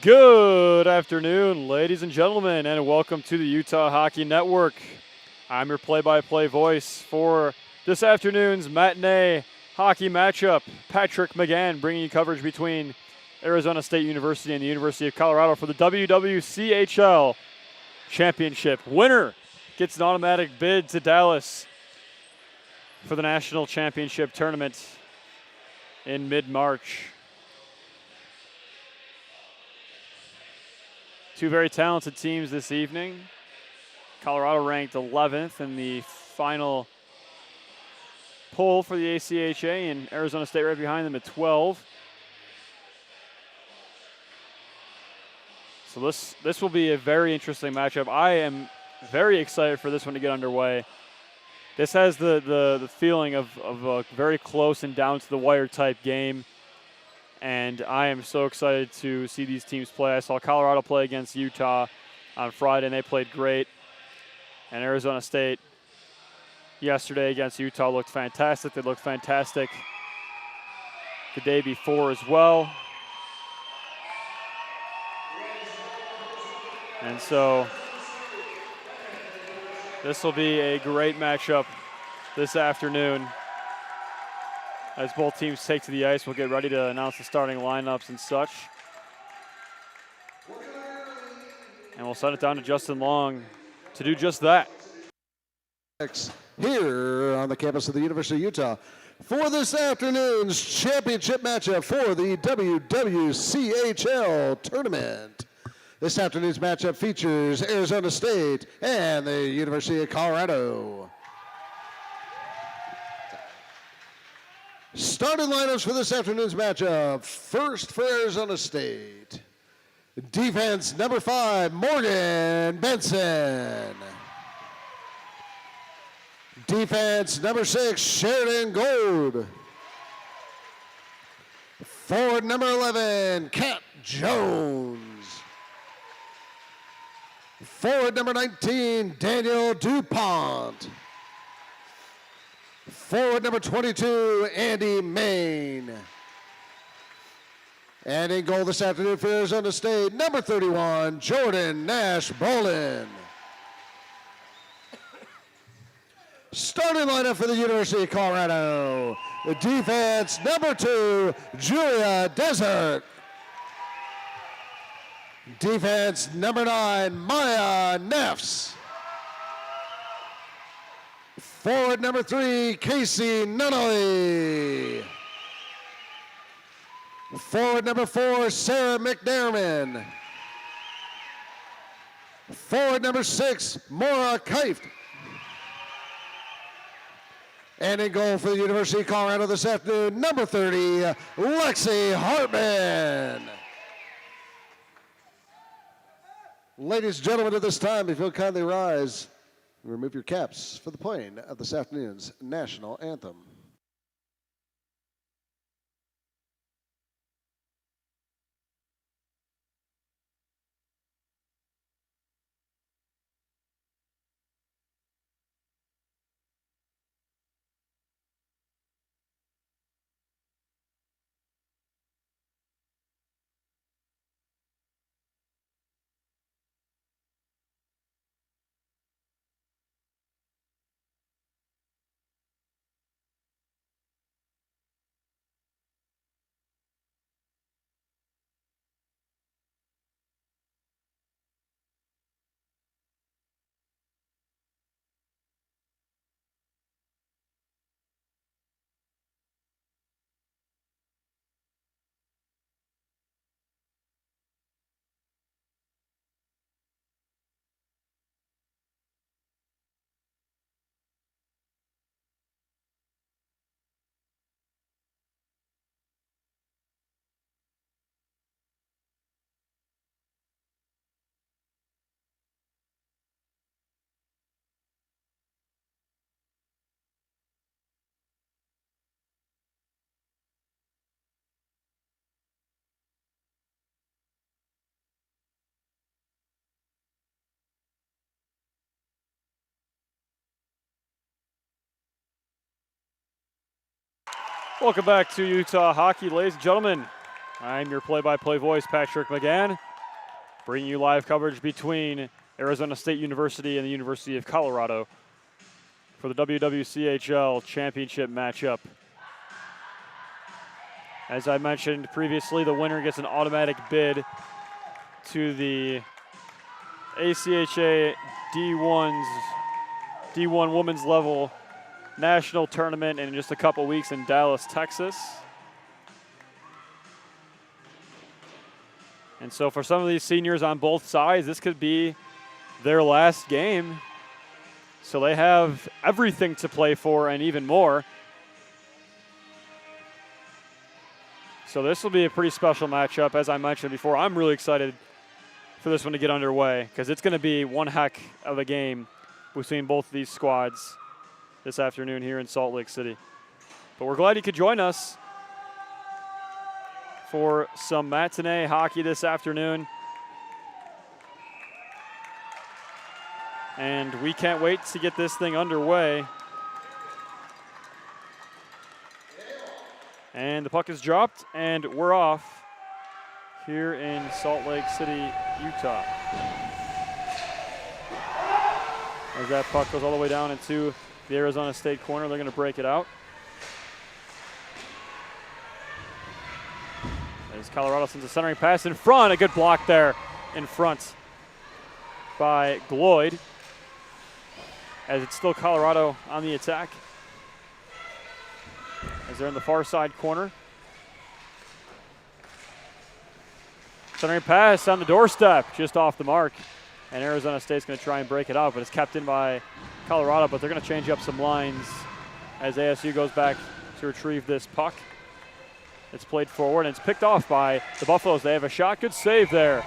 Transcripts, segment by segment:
Good afternoon, ladies and gentlemen, and welcome to the Utah Hockey Network. I'm your play-by-play voice for this afternoon's matinee hockey matchup. Patrick McGann bringing you coverage between Arizona State University and the University of Colorado for the Wwchl Championship. Winner gets an automatic bid to Dallas for the National Championship Tournament in mid-March. Two very talented teams this evening. Colorado ranked 11th in the final poll for the ACHA, and Arizona State right behind them at 12. So this will be a very interesting matchup. I am very excited for this one to get underway. This has the feeling of a very close and down to the wire type game. And I am so excited to see these teams play. I saw Colorado play against Utah on Friday, and they played great. And Arizona State yesterday against Utah looked fantastic. They looked fantastic the day before as well. And so this will be a great matchup this afternoon. As both teams take to the ice, we'll get ready to announce the starting lineups and such. And we'll send it down to Justin Long to do just that. Here on the campus of the University of Utah for this afternoon's championship matchup for the Wwchl tournament. This afternoon's matchup features Arizona State and the University of Colorado. Starting lineups for this afternoon's matchup. First for Arizona State. Defense number 5, Morgan Benson. Defense number 6, Sheridan Gold. Forward number 11, Kat Jones. Forward number 19, Daniel DuPont. Forward number 22, Andy Main. And in goal this afternoon for Arizona State, number 31, Jordan Nash-Bolin. Starting lineup for the University of Colorado. The defense, number 2, Julia Desert. Defense, number 9, Maya Neffs. Forward number 3, Casey Nunnally. Forward number 4, Sarah McDermott. Forward number 6, Maura Kieft. And in goal for the University of Colorado this afternoon, number 30, Lexi Hartman. Ladies and gentlemen, at this time, if you'll kindly rise, remove your caps for the playing of this afternoon's national anthem. Welcome back to Utah Hockey, ladies and gentlemen. I'm your play-by-play voice, Patrick McGann. Bringing you live coverage between Arizona State University and the University of Colorado for the Wwchl championship matchup. As I mentioned previously, the winner gets an automatic bid to the ACHA D1 women's level national tournament in just a couple weeks in Dallas, Texas. And so for some of these seniors on both sides, this could be their last game. So they have everything to play for and even more. So this will be a pretty special matchup. As I mentioned before, I'm really excited for this one to get underway because it's going to be one heck of a game between both of these squads this afternoon here in Salt Lake City. But we're glad you could join us for some matinee hockey this afternoon. And we can't wait to get this thing underway. And the puck is dropped, and we're off here in Salt Lake City, Utah. As that puck goes all the way down into the Arizona State corner, they're going to break it out. As Colorado sends a centering pass in front, a good block there in front by Gloyd. As it's still Colorado on the attack. As they're in the far side corner. Centering pass on the doorstep, just off the mark. And Arizona State's going to try and break it out, but it's kept in by Colorado, but they're going to change up some lines as ASU goes back to retrieve this puck. It's played forward, and it's picked off by the Buffaloes. They have a shot. Good save there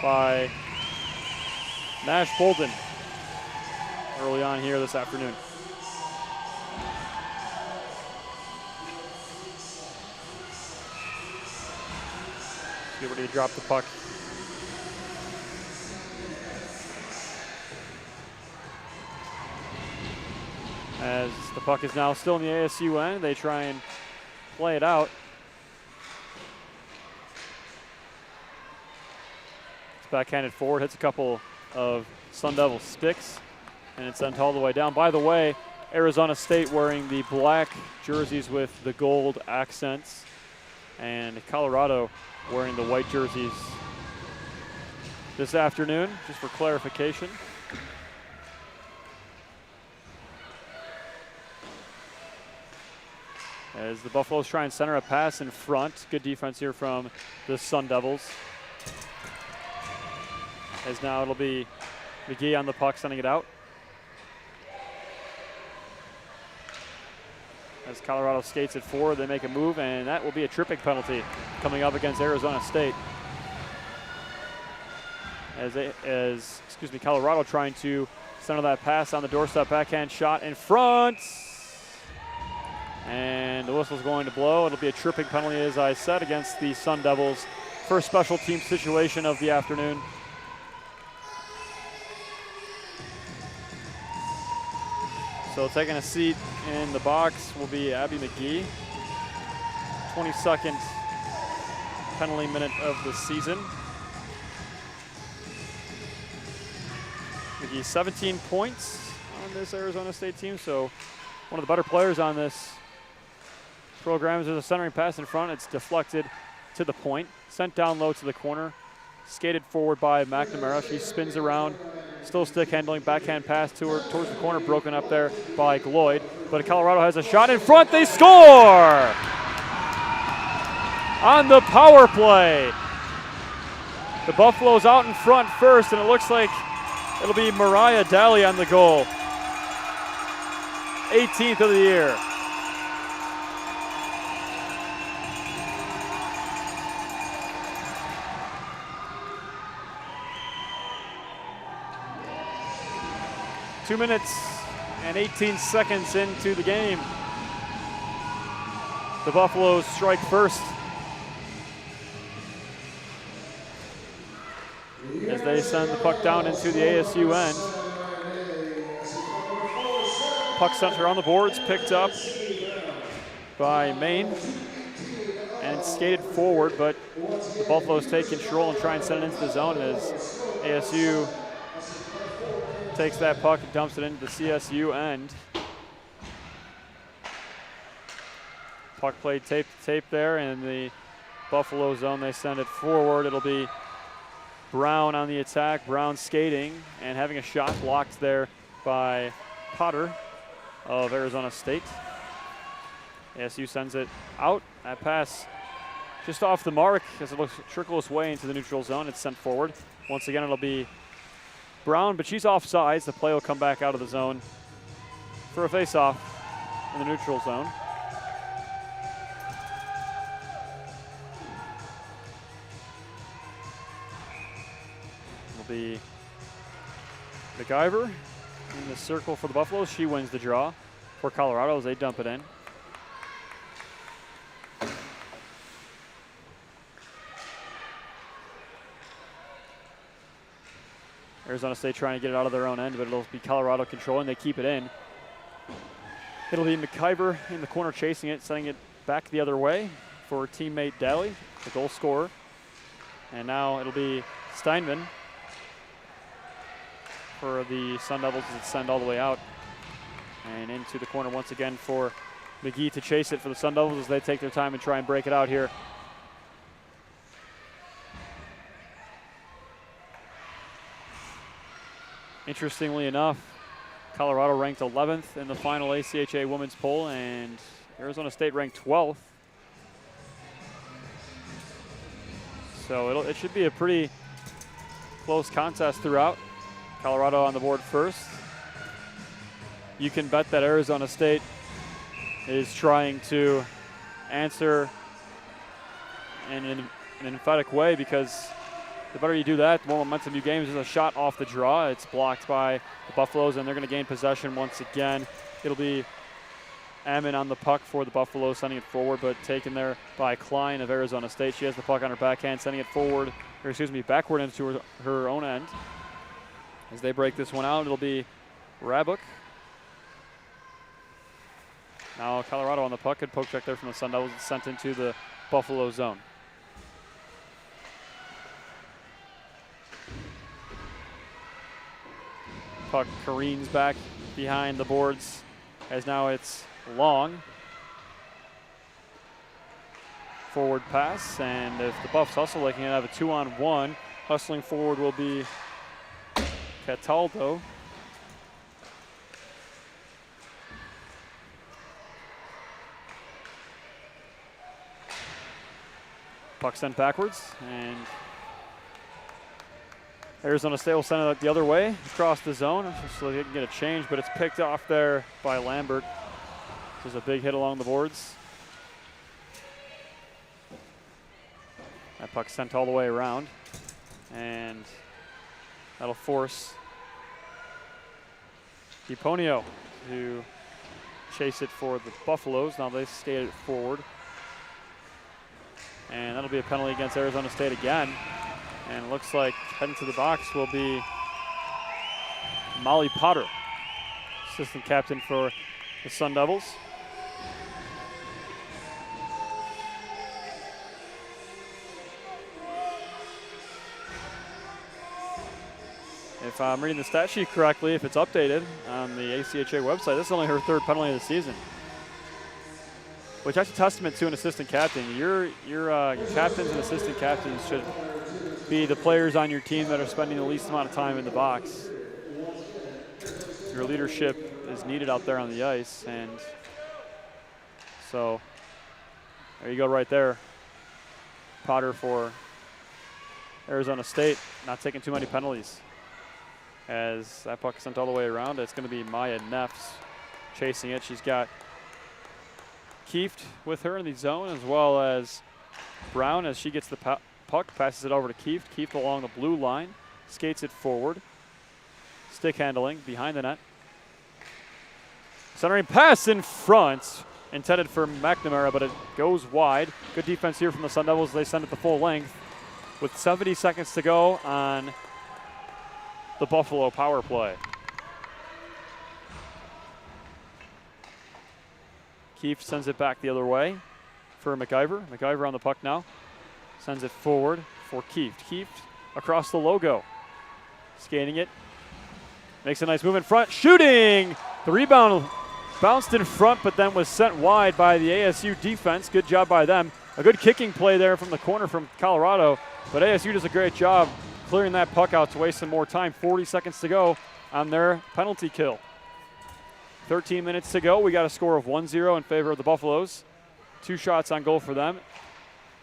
by Nash Bolden early on here this afternoon. See where he dropped the puck. As the puck is now still in the ASU end, they try and play it out. It's backhanded forward, hits a couple of Sun Devil sticks, and it's sent all the way down. By the way, Arizona State wearing the black jerseys with the gold accents, and Colorado wearing the white jerseys this afternoon, just for clarification. As the Buffaloes try and center a pass in front. Good defense here from the Sun Devils. As now it'll be McGee on the puck sending it out. As Colorado skates it forward, they make a move, and that will be a tripping penalty coming up against Arizona State. Colorado trying to center that pass on the doorstep, backhand shot in front. And the whistle's going to blow. It'll be a tripping penalty, as I said, against the Sun Devils. First special team situation of the afternoon. So taking a seat in the box will be Abby McGee. 22nd penalty minute of the season. McGee 17 points on this Arizona State team, so one of the better players on this program. There's a centering pass in front. It's deflected to the point, sent down low to the corner, skated forward by McNamara. She spins around, still stick handling, backhand pass to her towards the corner, broken up there by Gloyd. But Colorado has a shot in front. They score on the power play. The Buffaloes out in front first, and it looks like it'll be Mariah Daly on the goal. 18th of the year. Two minutes and 18 seconds into the game. The Buffaloes strike first as they send the puck down into the ASU end. Puck center on the boards, picked up by Maine. And and skated forward, but the Buffaloes take control and try and send it into the zone as ASU takes that puck and dumps it into the CSU end. Puck played tape to tape there, and in the Buffalo zone, they send it forward. It'll be Brown on the attack. Brown skating and having a shot blocked there by Potter of Arizona State. ASU sends it out. That pass just off the mark as it looks trickle its way into the neutral zone. It's sent forward. Once again, it'll be Brown, but she's offsides. The play will come back out of the zone for a face-off in the neutral zone. It'll be McIver in the circle for the Buffaloes. She wins the draw for Colorado as they dump it in. Arizona State trying to get it out of their own end, but it'll be Colorado controlling. They keep it in. It'll be McIver in the corner chasing it, sending it back the other way for teammate Daly, the goal scorer. And now it'll be Steinman for the Sun Devils that send all the way out. And into the corner once again for McGee to chase it for the Sun Devils as they take their time and try and break it out here. Interestingly enough, Colorado ranked 11th in the final ACHA women's poll, and Arizona State ranked 12th. So it should be a pretty close contest throughout. Colorado on the board first. You can bet that Arizona State is trying to answer in an emphatic way, because the better you do that, the more momentum you gain. There's a shot off the draw. It's blocked by the Buffaloes, and they're going to gain possession once again. It'll be Ammon on the puck for the Buffaloes, sending it forward, but taken there by Klein of Arizona State. She has the puck on her backhand, sending it forward, or excuse me, backward into her own end. As they break this one out, it'll be Rabuk. Now Colorado on the puck. Good poke check there from the Sun Devils. It's sent into the Buffalo zone. Puck careens back behind the boards as now it's long. Forward pass, and if the Buffs hustle, they can have a 2-on-1. Hustling forward will be Cataldo. Puck sent backwards, and Arizona State will send it the other way across the zone so they can get a change, but it's picked off there by Lambert. There's a big hit along the boards. That puck sent all the way around, and that'll force DiPonio to chase it for the Buffaloes. Now they skate it forward, and that'll be a penalty against Arizona State again. And it looks like heading to the box will be Molly Potter, assistant captain for the Sun Devils. If I'm reading the stat sheet correctly, if it's updated on the ACHA website, this is only her third penalty of the season, which that's a testament to an assistant captain. Your captains and assistant captains should be the players on your team that are spending the least amount of time in the box. Your leadership is needed out there on the ice, and so there you go right there. Potter for Arizona State, not taking too many penalties. As that puck is sent all the way around, it's going to be Maya Neffs chasing it. She's got Kieft with her in the zone, as well as Brown as she gets the puck, passes it over to Kieft. Kieft along the blue line, skates it forward. Stick handling behind the net. Centering pass in front, intended for McNamara, but it goes wide. Good defense here from the Sun Devils. They send it the full length with 70 seconds to go on the Buffalo power play. Kieft sends it back the other way for McIver. McIver on the puck now. Sends it forward for Kieft. Kieft across the logo. Skating it. Makes a nice move in front. Shooting! The rebound bounced in front, but then was sent wide by the ASU defense. Good job by them. A good kicking play there from the corner from Colorado, but ASU does a great job clearing that puck out to waste some more time. 40 seconds to go on their penalty kill. 13 minutes to go. We got a score of 1-0 in favor of the Buffaloes. 2 shots on goal for them.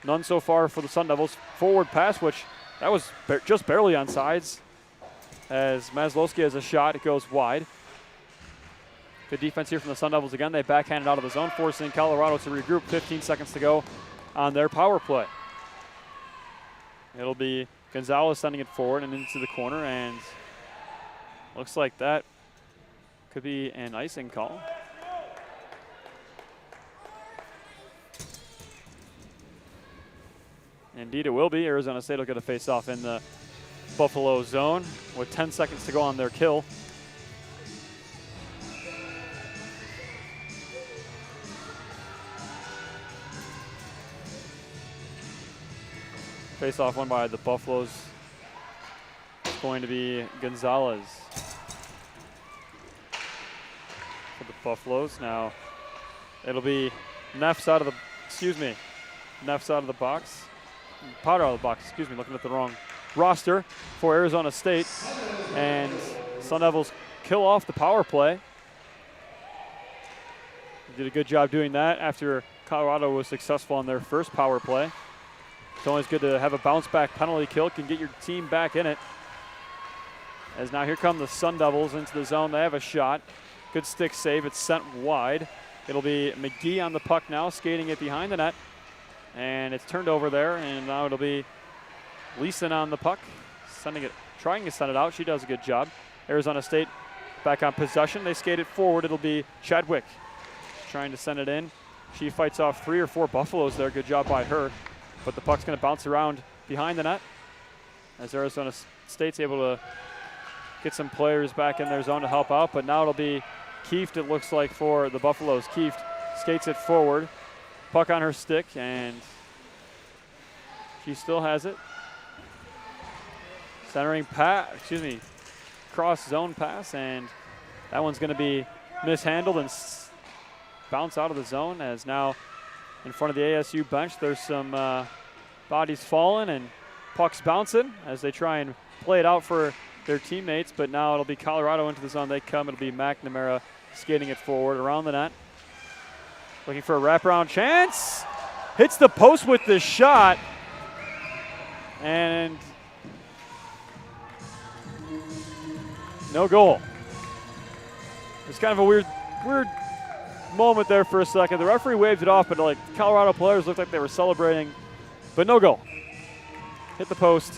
None so far for the Sun Devils. Forward pass, which that was just barely on sides. As Maslowski has a shot, it goes wide. Good defense here from the Sun Devils again. They backhand it out of the zone, forcing Colorado to regroup. 15 seconds to go on their power play. It'll be Gonzalez sending it forward and into the corner, and looks like that could be an icing call. Indeed it will be. Arizona State will get a face-off in the Buffalo zone with 10 seconds to go on their kill. Face-off won by the Buffaloes. It's going to be Gonzalez for the Buffaloes. Now it'll be Neff's out of the, Neff's out of the box. Potter out of the box, looking at the wrong roster for Arizona State. And Sun Devils kill off the power play. They did a good job doing that after Colorado was successful on their first power play. It's always good to have a bounce back penalty kill, can get your team back in it. As now here come the Sun Devils into the zone. They have a shot. Good stick save. It's sent wide. It'll be McGee on the puck now, skating it behind the net. And it's turned over there, and now it'll be Leeson on the puck, trying to send it out. She does a good job. Arizona State back on possession. They skate it forward. It'll be Chadwick trying to send it in. She fights off 3 or 4 Buffaloes there. Good job by her. But the puck's going to bounce around behind the net as Arizona State's able to get some players back in their zone to help out. But now it'll be Kieft, it looks like, for the Buffaloes. Kieft skates it forward. Puck on her stick, and she still has it. Centering cross zone pass, and that one's going to be mishandled and bounce out of the zone. As now in front of the ASU bench, there's some bodies falling and pucks bouncing as they try and play it out for their teammates. But now it'll be Colorado into the zone. They come. It'll be McNamara skating it forward around the net. Looking for a wraparound chance. Hits the post with this shot. And no goal. It's kind of a weird moment there for a second. The referee waved it off, but like Colorado players looked like they were celebrating, but no goal. Hit the post.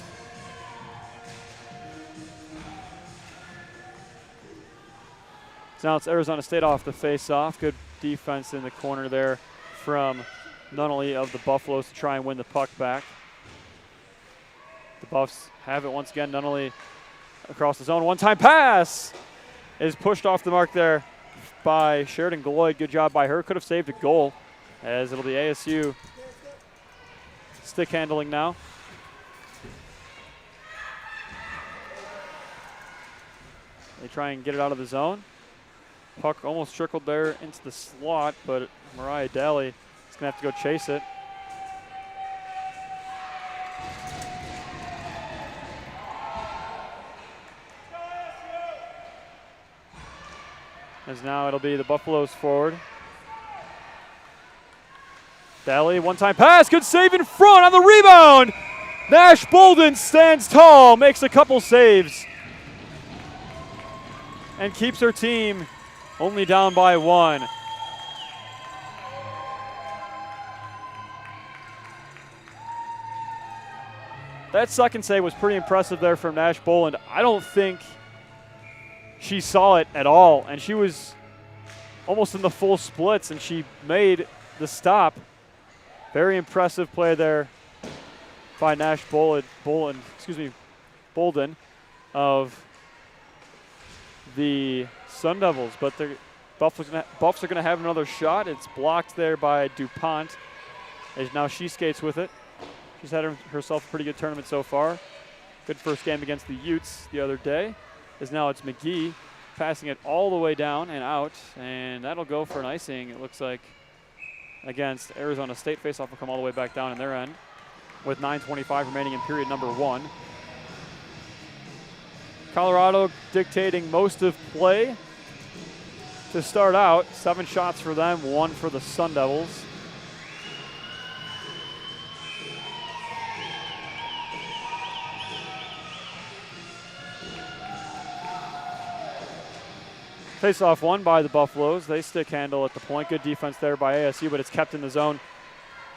So now it's Arizona State off the face-off. Good defense in the corner there from Nunnally of the Buffaloes to try and win the puck back. The Buffs have it once again. Nunnally across the zone. One-time pass is pushed off the mark there by Sheridan Galoy. Good job by her. Could have saved a goal, as it'll be ASU stick handling now. They try and get it out of the zone. Puck almost trickled there into the slot, but Mariah Daly is going to have to go chase it. As now it'll be the Buffaloes forward. Daly, one-time pass, good save in front on the rebound. Nash Bolden stands tall, makes a couple saves, and keeps her team only down by 1. That second save was pretty impressive there from Nash Boland. I don't think she saw it at all, and she was almost in the full splits, and she made the stop. Very impressive play there by Nash Bolden of the Sun Devils, but the Buffs are going to have another shot. It's blocked there by DuPont. As now she skates with it. She's had herself a pretty good tournament so far. Good first game against the Utes the other day. As now it's McGee passing it all the way down and out, and that'll go for an icing, it looks like, against Arizona State. Faceoff will come all the way back down in their end with 9:25 remaining in period number 1. Colorado dictating most of play to start out. 7 shots for them, 1 for the Sun Devils. Face-off won by the Buffaloes. They stick handle at the point. Good defense there by ASU, but it's kept in the zone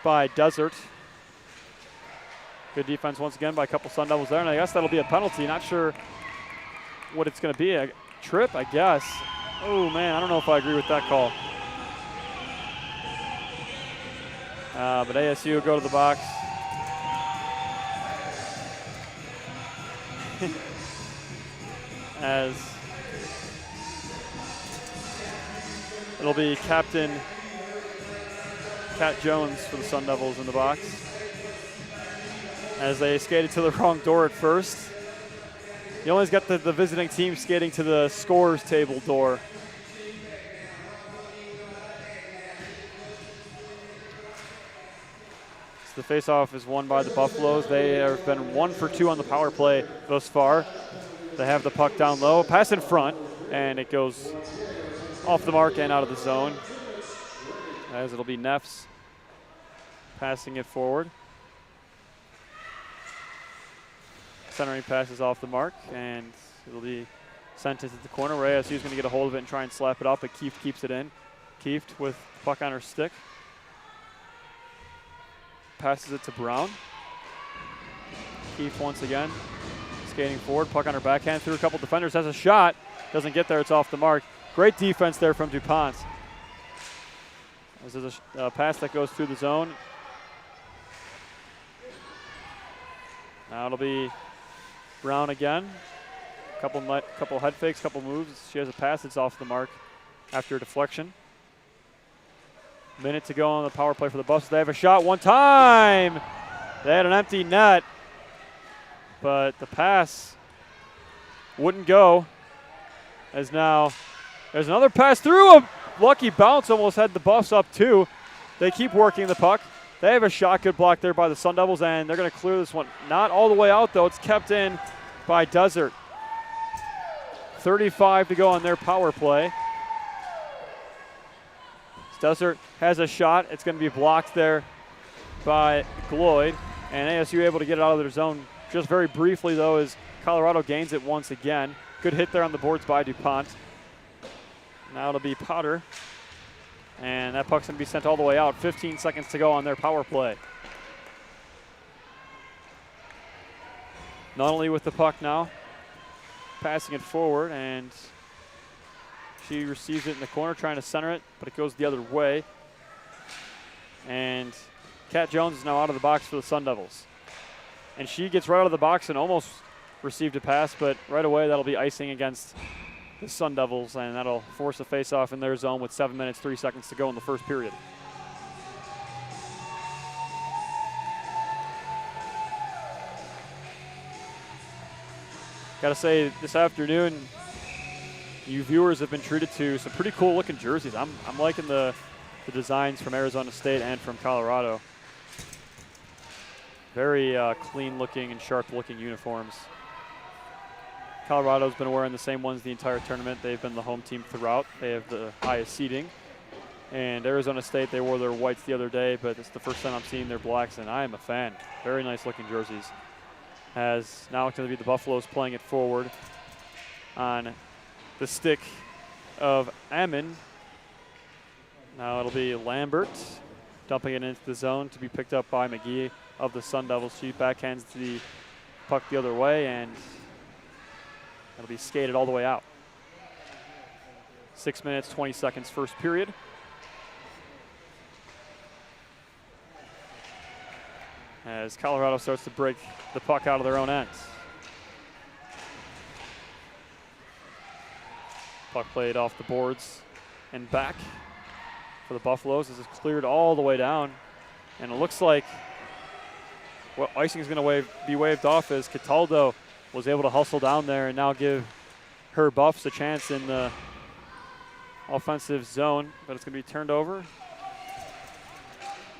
by Desert. Good defense once again by a couple Sun Devils there, and I guess that'll be a penalty. Not sure what it's going to be. A trip, I guess. Oh, man, I don't know if I agree with that call. But ASU will go to the box. As it'll be Captain Cat Jones for the Sun Devils in the box. As they skated to the wrong door at first. You always got the visiting team skating to the scores table door. So the faceoff is won by the Buffaloes. They have been 1 for 2 on the power play thus far. They have the puck down low, pass in front, and it goes off the mark and out of the zone. As it'll be Neffs passing it forward. Centering pass is off the mark, and it'll be sent into the corner where ASU is going to get a hold of it and try and slap it up, but Kieft keeps it in. Kieft with the puck on her stick. Passes it to Brown. Kieft once again skating forward, puck on her backhand through a couple defenders, has a shot, doesn't get there, it's off the mark. Great defense there from DuPont. This is a pass that goes through the zone. Now it'll be Brown again. Couple head fakes, couple moves. She has a pass, it's off the mark after a deflection. Minute to go on the power play for the Buffs. They have a shot one time. They had an empty net, but the pass wouldn't go. As now there's another pass through. A lucky bounce almost had the Buffs up too. They keep working the puck. They have a shot, good block there by the Sun Devils, and they're going to clear this one. Not all the way out though. It's kept in by Desert. 35 to go on their power play. Desert has a shot. It's going to be blocked there by Gloyd, and ASU able to get it out of their zone just very briefly though as Colorado gains it once again. Good hit there on the boards by DuPont. Now it'll be Potter, and that puck's going to be sent all the way out. 15 seconds to go on their power play. Nunnally with the puck now, passing it forward, and she receives it in the corner, trying to center it, but it goes the other way. And Kat Jones is now out of the box for the Sun Devils. And she gets right out of the box and almost received a pass, but right away that'll be icing against the Sun Devils, and that'll force a face-off in their zone with 7 minutes, 3 seconds to go in the first period. Got to say, this afternoon, you viewers have been treated to some pretty cool looking jerseys. I'm liking the designs from Arizona State and from Colorado. Very clean looking and sharp looking uniforms. Colorado's been wearing the same ones the entire tournament. They've been the home team throughout. They have the highest seeding. And Arizona State, they wore their whites the other day, but it's the first time I'm seeing their blacks, and I am a fan. Very nice looking jerseys. As now it's going to be the Buffaloes playing it forward on the stick of Ammon. Now it'll be Lambert dumping it into the zone to be picked up by McGee of the Sun Devils. She backhands the puck the other way, and it'll be skated all the way out. 6 minutes, 20 seconds, first period. As Colorado starts to break the puck out of their own ends. Puck played off the boards and back for the Buffaloes. This is cleared all the way down And it looks like what icing is going to be waved off as Cataldo was able to hustle down there and now give her Buffs a chance in the offensive zone, but it's going to be turned over.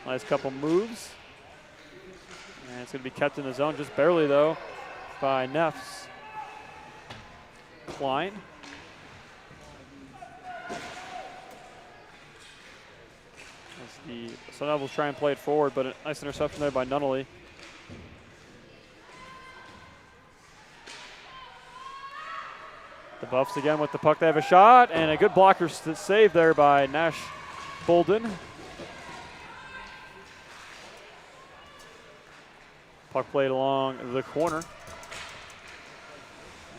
Nice couple moves. And it's going to be kept in the zone, just barely though, by Neffs. Klein. As the Sun Devils try and play it forward, but a nice interception there by Nunnally. The Buffs again with the puck. They have a shot, and a good blocker save there by Nash Bolden. Puck played along the corner.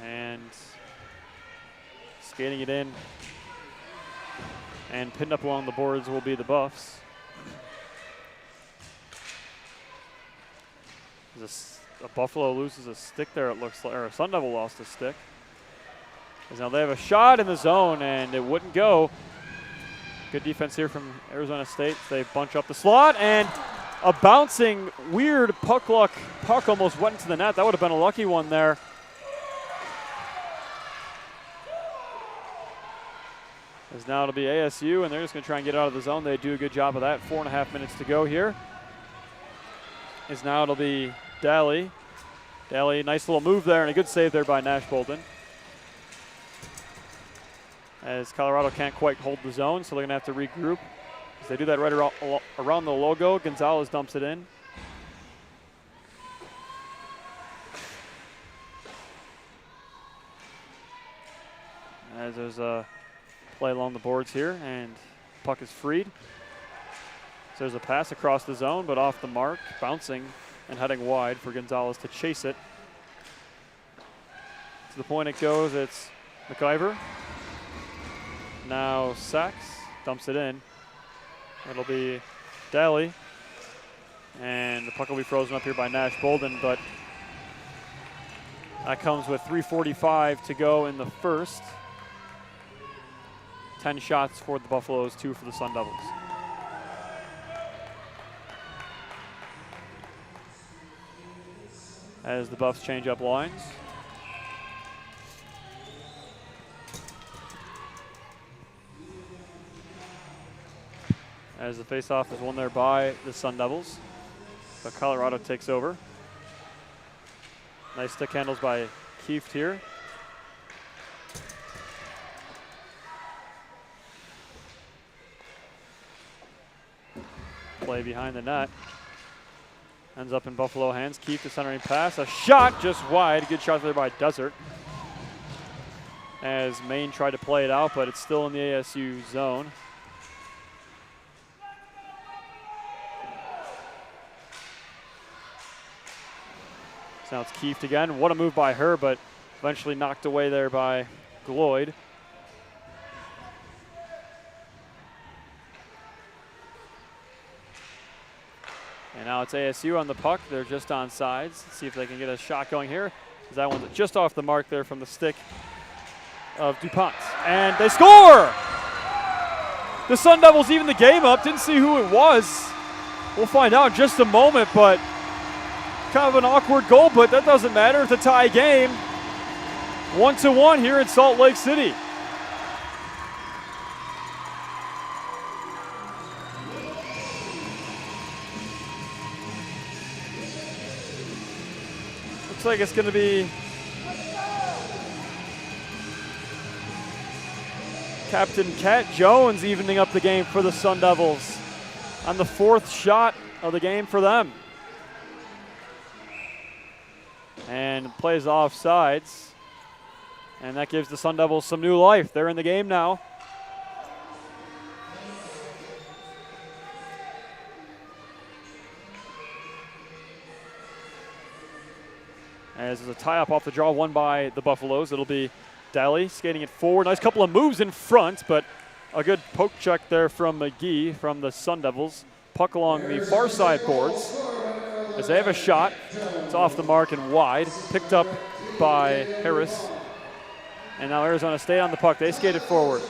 And skating it in and pinned up along the boards will be the Buffs. A Buffalo loses a stick there, it looks like, or a Sun Devil lost a stick. As now they have a shot in the zone, and it wouldn't go. Good defense here from Arizona State. They bunch up the slot, and a bouncing, weird puck luck. Puck almost went into the net. That would have been a lucky one there. As now it'll be ASU, and they're just going to try and get out of the zone. They do a good job of that. 4.5 minutes to go here. As now it'll be Daly. Daly, nice little move there, and a good save there by Nash Bolden. As Colorado can't quite hold the zone, so they're going to have to regroup. As they do that right around the logo, Gonzalez dumps it in. As there's a play along the boards here, and puck is freed. So there's a pass across the zone, but off the mark, bouncing and heading wide for Gonzalez to chase it. To the point it goes, it's McIver. Now Sachs dumps it in. It'll be Daly. And the puck will be frozen up here by Nash Bolden, but that comes with 3:45 to go in the first. 10 shots for the Buffaloes, 2 for the Sun Devils. As the Buffs change up lines. As the faceoff is won there by the Sun Devils. But Colorado takes over. Nice stick handles by Kieft here. Play behind the net. Ends up in Buffalo hands. Keith the centering pass. A shot just wide. Good shot there by Desert. As Maine tried to play it out, but it's still in the ASU zone. So now it's Keith again. What a move by her, but eventually knocked away there by Gloyd. And now it's ASU on the puck. They're just on sides. Let's see if they can get a shot going here. That one's just off the mark there from the stick of DuPont. And they score! The Sun Devils even the game up. Didn't see who it was. We'll find out in just a moment, but kind of an awkward goal, but that doesn't matter. It's a tie game. 1-1 here in Salt Lake City. Looks like it's going to be Captain Cat Jones evening up the game for the Sun Devils on the 4th shot of the game for them. And plays off sides. And that gives the Sun Devils some new life. They're in the game now. As there's a tie-up off the draw, won by the Buffaloes. It'll be Daly skating it forward. Nice couple of moves in front, but a good poke check there from McGee from the Sun Devils. Puck along the far side boards. As they have a shot, it's off the mark and wide. Picked up by Harris. And now Arizona State on the puck. They skate it forward.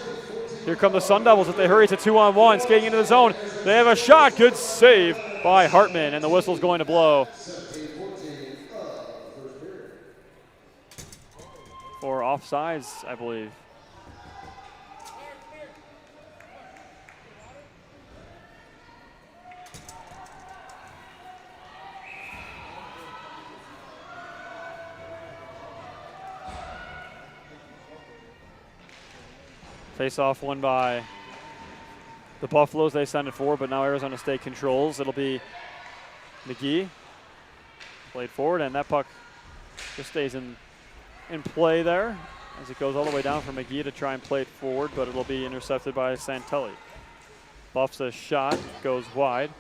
Here come the Sun Devils if they hurry to 2-on-1. Skating into the zone. They have a shot. Good save by Hartman, and the whistle's going to blow. For offsides, I believe. Face-off won by the Buffaloes. They send it forward, but now Arizona State controls. It'll be McGee. Played forward, and that puck just stays in play there as it goes all the way down for McGee to try and play it forward, but it'll be intercepted by Santelli. Buffs a shot, goes wide.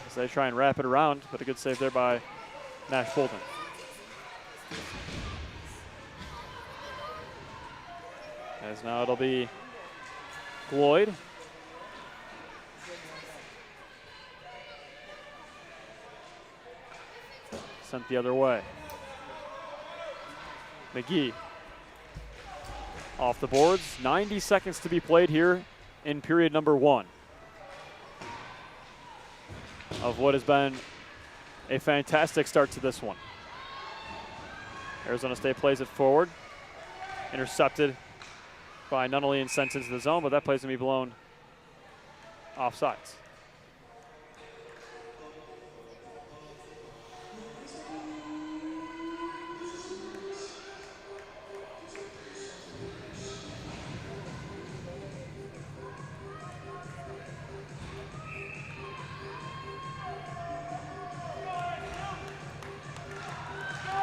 As they try and wrap it around, but a good save there by Nash Bolton. As now it'll be Gloyd. Sent the other way. McGee off the boards. 90 seconds to be played here in period number 1 of what has been a fantastic start to this one. Arizona State plays it forward. Intercepted by Nunnally and sent into the zone, but that play's going to be blown offsides.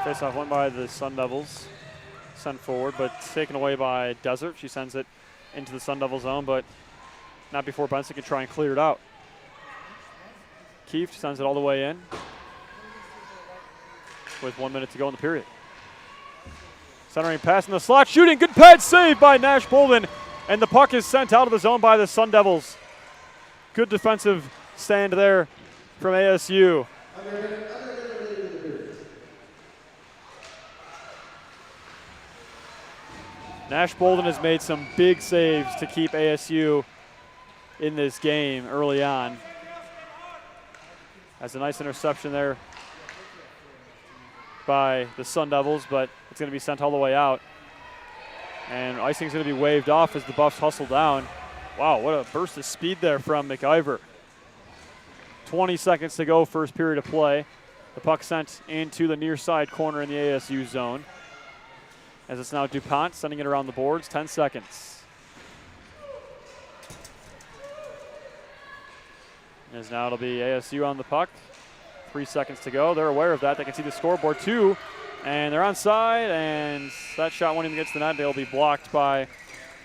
Face-off went by the Sun Devils. Sent forward, but taken away by Desert. She sends it into the Sun Devil zone, but not before Benson can try and clear it out. Keefe sends it all the way in with 1 minute to go in the period. Centering pass in the slot, shooting, good pad save by Nash Bolden, and the puck is sent out of the zone by the Sun Devils. Good defensive stand there from ASU. Nash Bolden has made some big saves to keep ASU in this game early on. Has a nice interception there by the Sun Devils, but it's going to be sent all the way out. And icing's going to be waved off as the Buffs hustle down. Wow, what a burst of speed there from McIver. 20 seconds to go, first period of play. The puck sent into the near side corner in the ASU zone. As it's now DuPont sending it around the boards, 10 seconds. As now it'll be ASU on the puck. 3 seconds to go. They're aware of that. They can see the scoreboard too. And they're onside, and that shot won't even get to the net. They'll be blocked by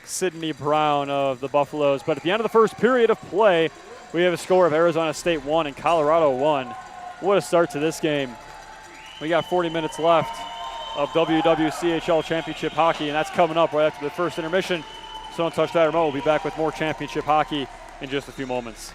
Sydney Brown of the Buffaloes. But at the end of the first period of play, we have a score of Arizona State 1 and Colorado 1. What a start to this game. We got 40 minutes left of Wwchl Championship Hockey, and that's coming up right after the first intermission. So don't touch that remote. We'll be back with more championship hockey in just a few moments.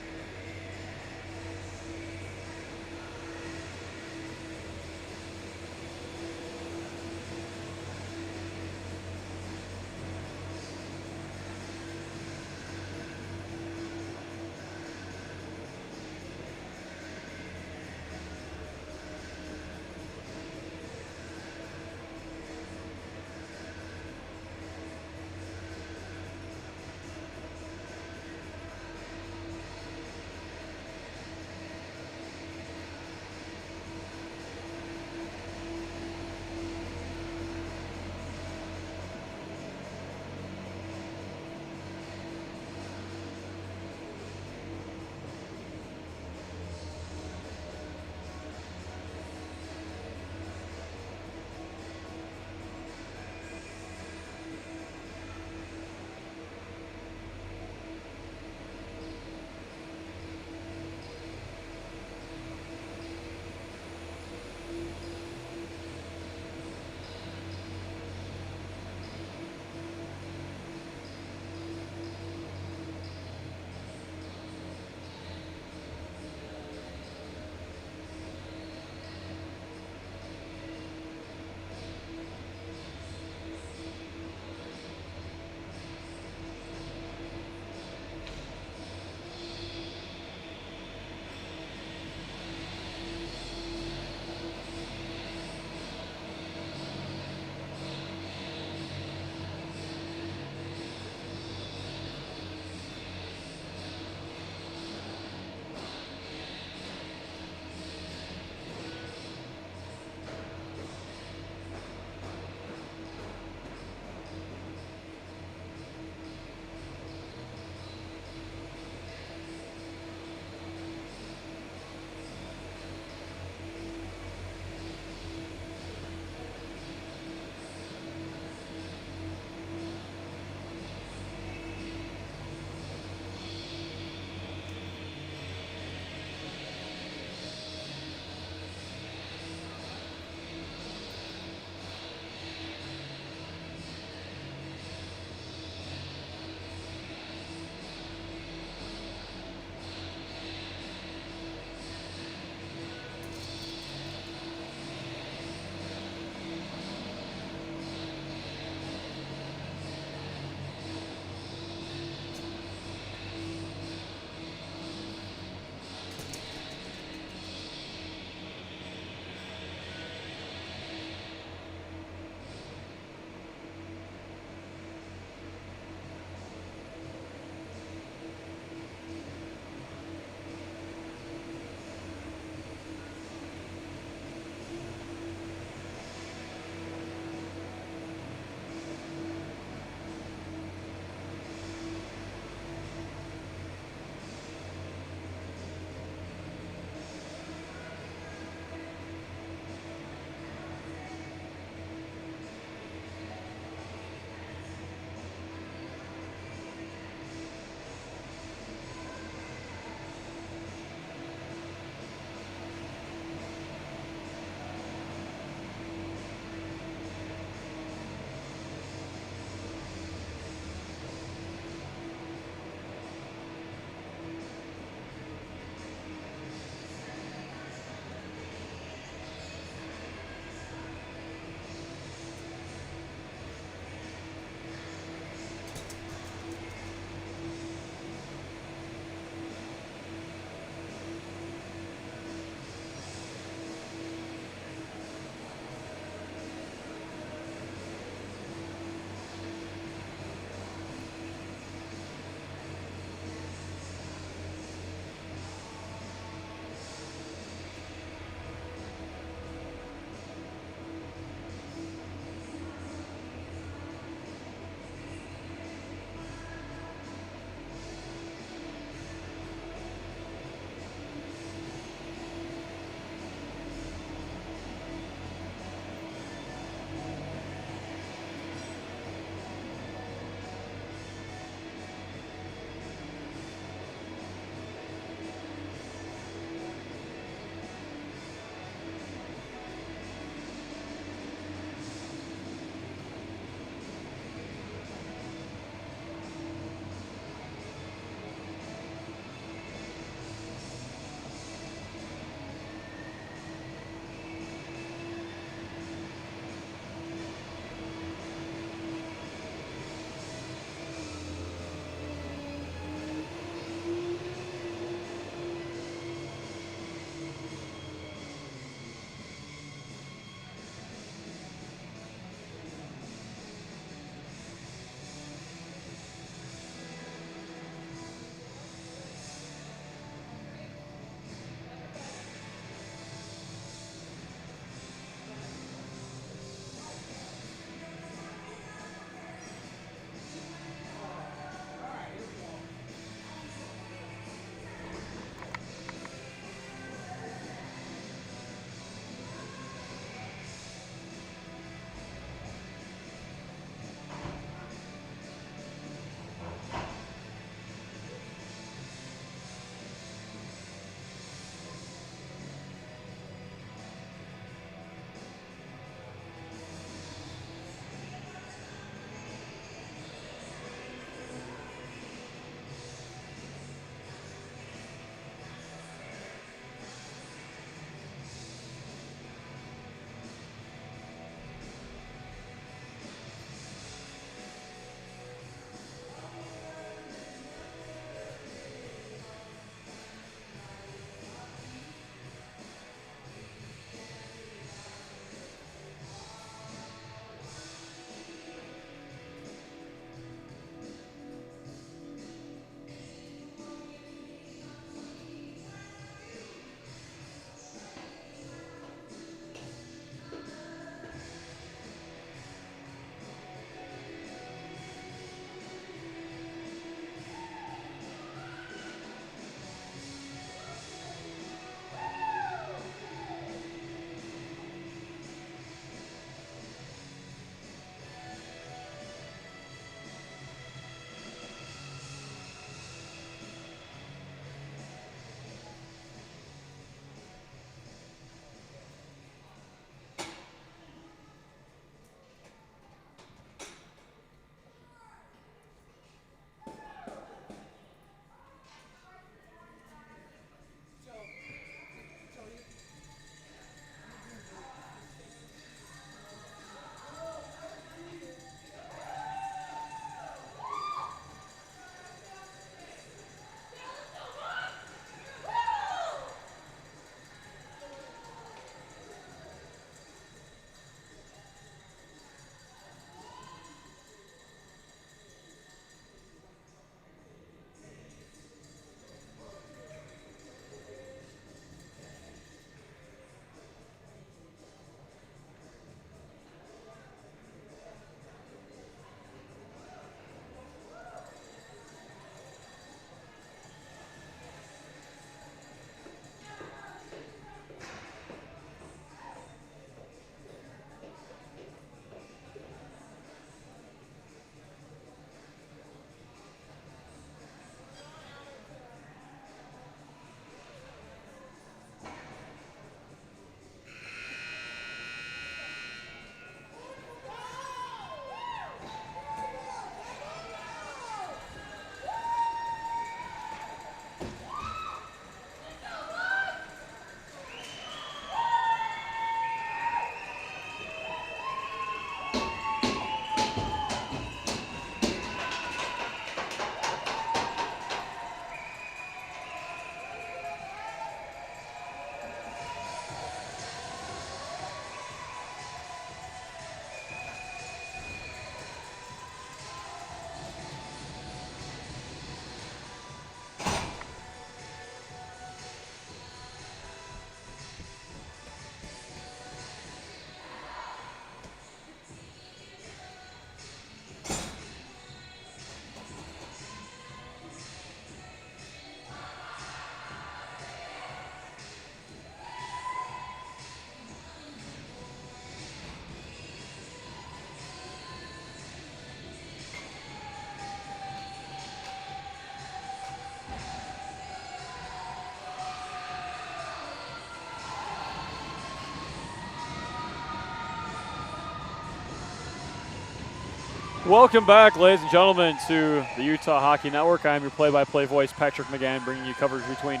Welcome back, ladies and gentlemen, to the Utah Hockey Network. I'm your play-by-play voice, Patrick McGann, bringing you coverage between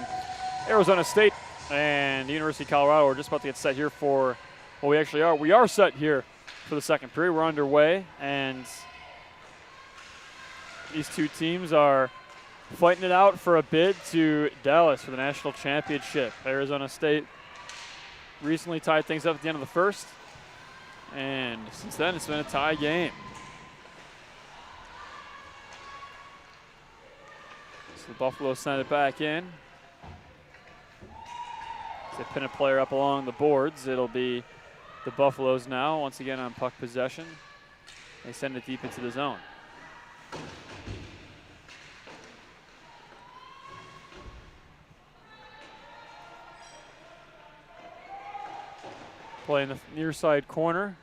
Arizona State and the University of Colorado. We're just about to get set here for, well, we actually are. We are set here for the second period. We're underway, and these two teams are fighting it out for a bid to Dallas for the national championship. Arizona State recently tied things up at the end of the first, and since then it's been a tie game. So the Buffaloes send it back in. As they pin a player up along the boards, it'll be the Buffaloes now, once again on puck possession. They send it deep into the zone. Play in the near side corner.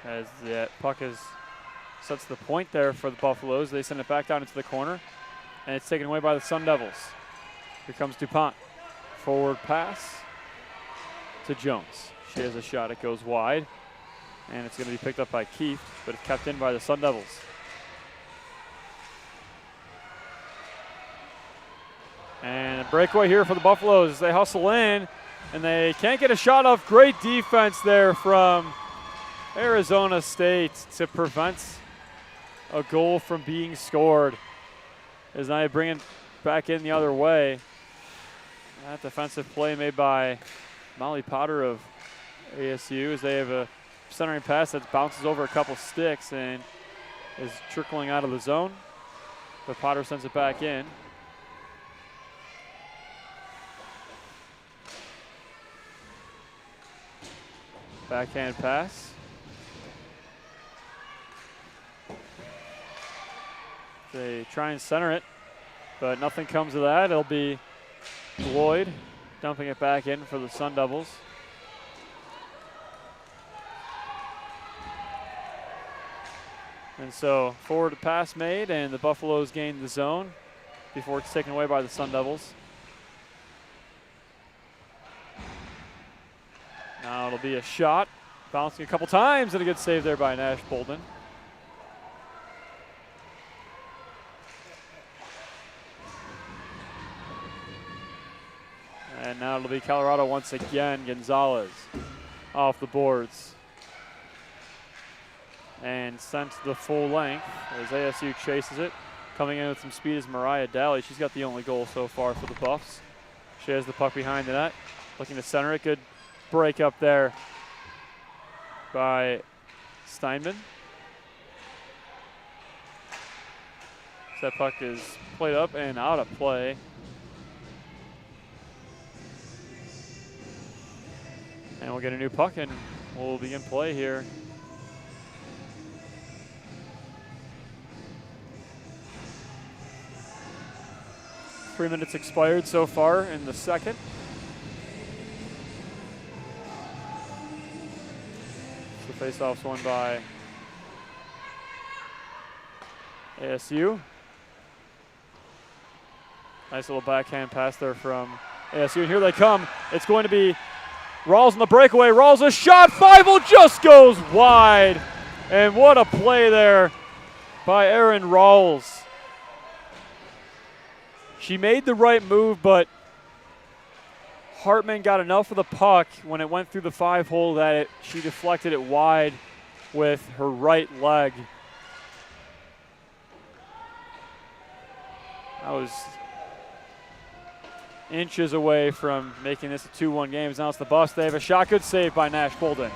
As the puck sets the point there for the Buffaloes, they send it back down into the corner, and it's taken away by the Sun Devils. Here comes DuPont. Forward pass to Jones. She has a shot, it goes wide, and it's going to be picked up by Keefe, but it's kept in by the Sun Devils. And a breakaway here for the Buffaloes. They hustle in, and they can't get a shot off. Great defense there from Arizona State to prevent a goal from being scored. As now they bring it back in the other way. That defensive play made by Molly Potter of ASU, as they have a centering pass that bounces over a couple sticks and is trickling out of the zone. But Potter sends it back in. Backhand pass. They try and center it, but nothing comes of that. It'll be Lloyd dumping it back in for the Sun Devils. And so forward pass made, and the Buffaloes gain the zone before it's taken away by the Sun Devils. Now it'll be a shot, bouncing a couple times, and a good save there by Nash Bolden. And now it'll be Colorado once again. Gonzalez off the boards and sent the full length as ASU chases it. Coming in with some speed is Mariah Daly. She's got the only goal so far for the Buffs. She has the puck behind the net, looking to center it. Good break up there by Steinman. That puck is played up and out of play. And we'll get a new puck and we'll begin play here. Three minutes expired so far in the second. The faceoff's won by ASU. Nice little backhand pass there from ASU. And here they come. It's going to be Rawls in the breakaway. Rawls a shot. Fievel just goes wide. And what a play there by Erin Rawls. She made the right move, but Hartman got enough of the puck when it went through the 5-hole that she deflected it wide with her right leg. That was inches away from making this a 2-1 game. Now it's the Buffs. They have a shot. Good save by Nash Bolden.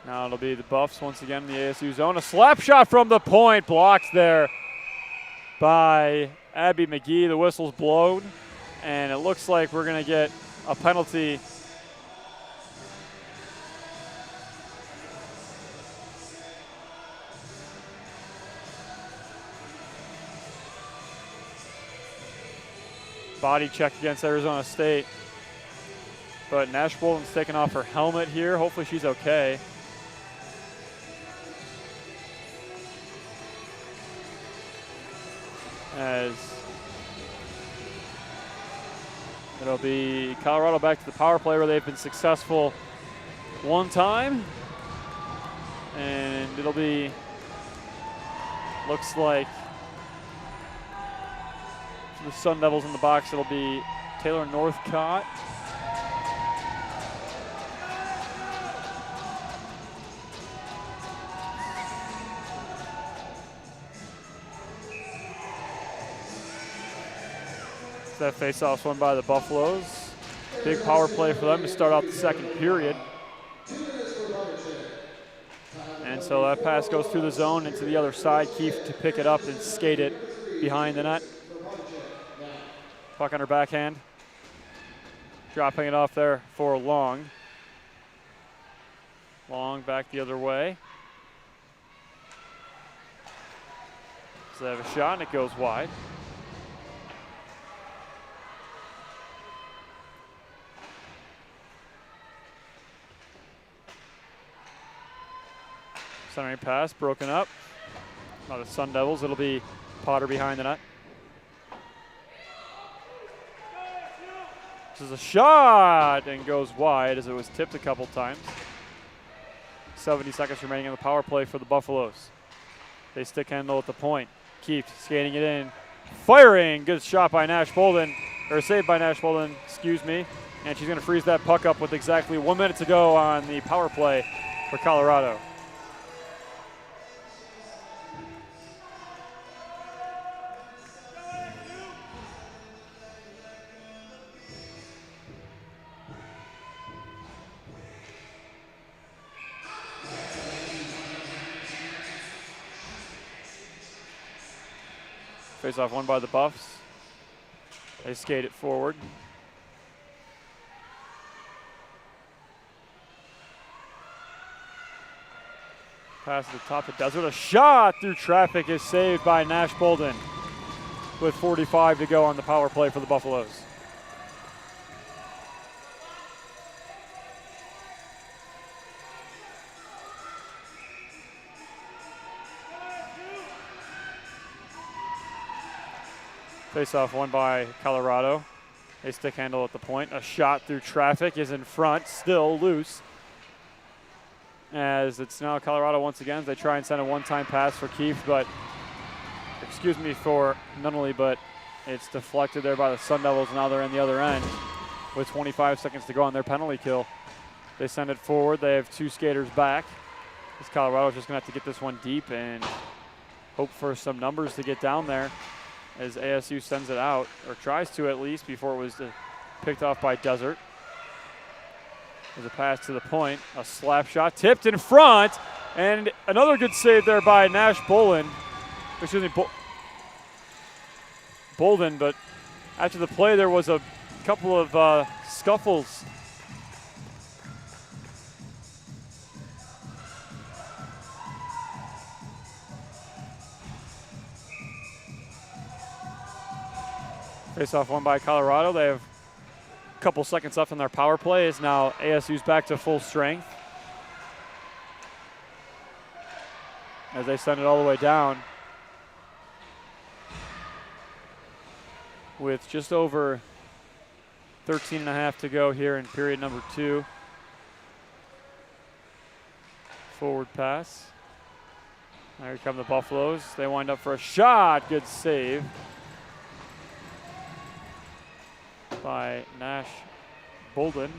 Now it'll be the Buffs once again in the ASU zone. A slap shot from the point, blocked there by Abby McGee. The whistle's blown, and it looks like we're going to get a penalty. Body check against Arizona State. But Nash Bolden's taking off her helmet here. Hopefully she's okay. as it'll be Colorado back to the power play where they've been successful one time. And it'll be, looks like, for the Sun Devils in the box, it'll be Taylor Northcott. That faceoff's won by the Buffaloes. Big power play for them to start out the second period. And so that pass goes through the zone into the other side. Keefe to pick it up and skate it behind the net. Puck on her backhand. Dropping it off there for Long. Long back the other way. So they have a shot and it goes wide. Centering pass broken up. Now the Sun Devils, it'll be Potter behind the net. This is a shot and goes wide as it was tipped a couple times. 70 seconds remaining in the power play for the Buffaloes. They stick handle at the point. Keefe skating it in. Firing, good shot by Nash Bolden, or saved by Nash Bolden, excuse me. And she's gonna freeze that puck up with exactly 1 minute to go on the power play for Colorado. Face-off won by the Buffs. They skate it forward. Pass to the top of Desert. A shot through traffic is saved by Nash Bolden with 45 to go on the power play for the Buffaloes. Face-off won by Colorado. They stick handle at the point. A shot through traffic is in front, still loose. As it's now Colorado once again. They try and send a one-time pass for Keefe, but, excuse me for Nunnally, but it's deflected there by the Sun Devils. Now they're in the other end with 25 seconds to go on their penalty kill. They send it forward. They have two skaters back. This Colorado's just gonna have to get this one deep and hope for some numbers to get down there as ASU sends it out, or tries to at least, before it was picked off by Desert. There's a pass to the point, a slap shot, tipped in front, and another good save there by Nash Bolden. Excuse me, Bolden, but after the play there was a couple of scuffles. Face-off won by Colorado. They have a couple seconds left in their power play. As now ASU's back to full strength as they send it all the way down with just over 13 and a half to go here in period number 2. Forward pass. Here come the Buffaloes. They wind up for a shot. Good save by Nash Bolden.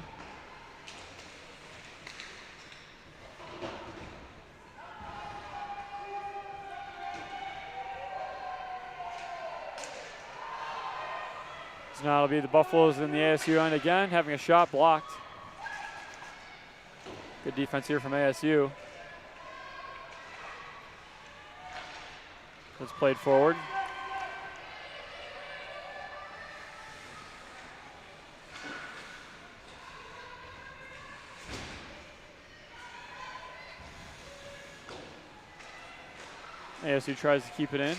So now it'll be the Buffaloes in the ASU end again, having a shot blocked. Good defense here from ASU. It's played forward. ASU tries to keep it in.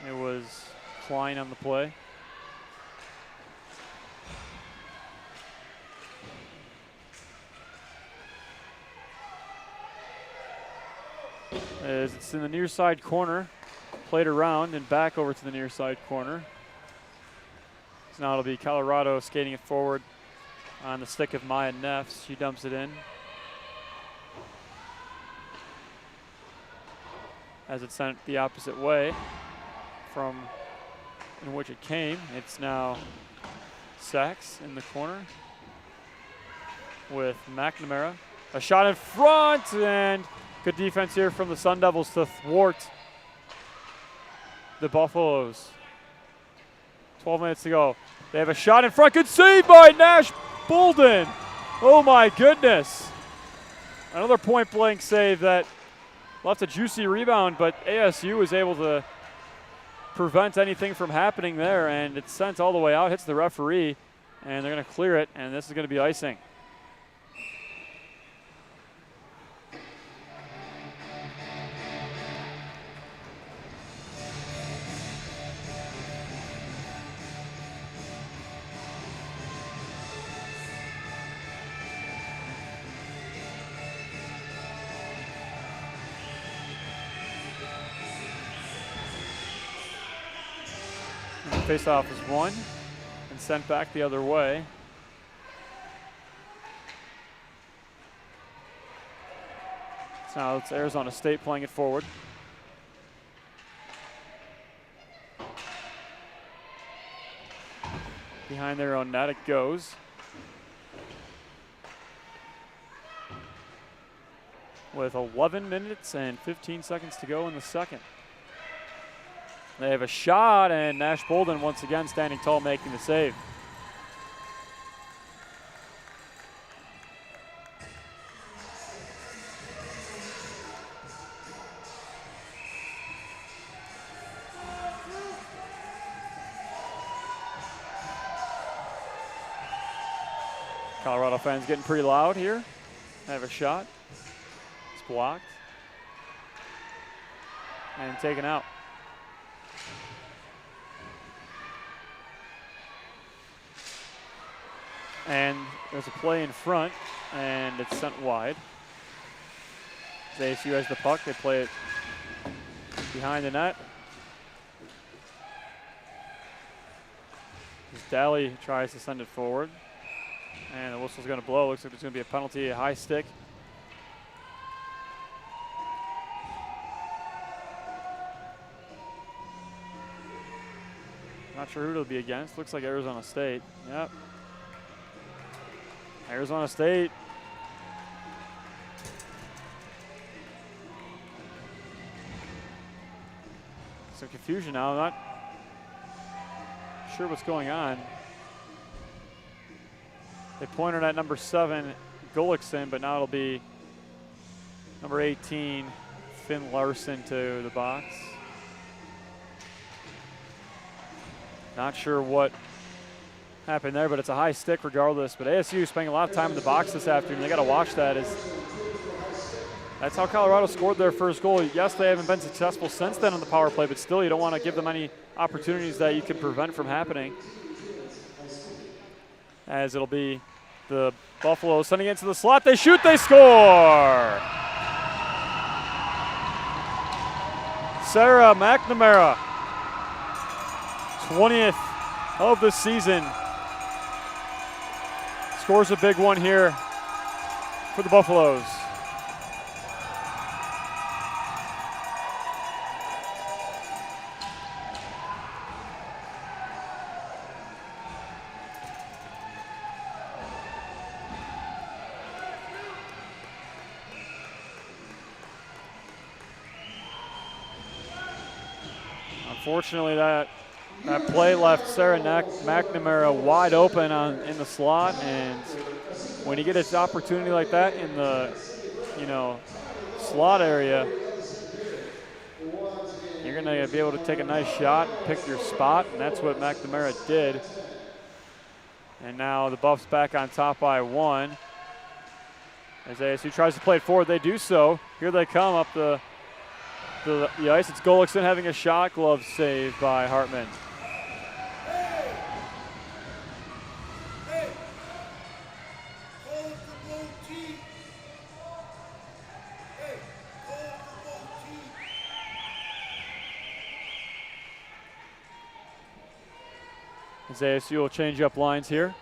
It was Klein on the play. As it's in the near side corner played around and back over to the near side corner. So now it'll be Colorado skating it forward on the stick of Maya Neffs. She dumps it in. As it's sent the opposite way from in which it came. It's now Sachs in the corner with McNamara. A shot in front, and good defense here from the Sun Devils to thwart the Buffaloes. 12 minutes to go. They have a shot in front. Good save by Nash Bolden. Oh my goodness. Another point blank save that left a juicy rebound, but ASU was able to prevent anything from happening there, and it's sent all the way out, hits the referee, and they're going to clear it, and this is going to be icing. Face-off is won and sent back the other way. So now it's Arizona State playing it forward. Behind their own net it goes. With 11 minutes and 15 seconds to go in the second. They have a shot, and Nash Bolden once again standing tall, making the save. Colorado fans getting pretty loud here. They have a shot. It's blocked. And taken out. And there's a play in front, and it's sent wide. ASU has the puck. They play it behind the net. As Daly tries to send it forward, and the whistle's going to blow. Looks like there's going to be a penalty, a high stick. Not sure who it'll be against. Looks like Arizona State. Yep. Arizona State. Some confusion now. I'm not sure what's going on. They pointed at number 7, Gullickson, but now it'll be number 18, Finn Larson to the box. Not sure what happened there, but it's a high stick regardless. But ASU spending a lot of time in the box this afternoon. They got to watch that. That's how Colorado scored their first goal. Yes, they haven't been successful since then on the power play, but still you don't want to give them any opportunities that you can prevent from happening. As it'll be the Buffaloes sending it into the slot. They shoot, they score! Sarah McNamara, 20th of the season. Scores a big one here for the Buffaloes. Unfortunately, that play left Sarah McNamara wide open in the slot, and when you get an opportunity like that in the slot area, you're going to be able to take a nice shot and pick your spot, and that's what McNamara did. And now the Buffs back on top by 1. As ASU tries to play it forward, they do so. Here they come up the ice. It's Gullickson having a shot glove save by Hartman. As ASU will change up lines here.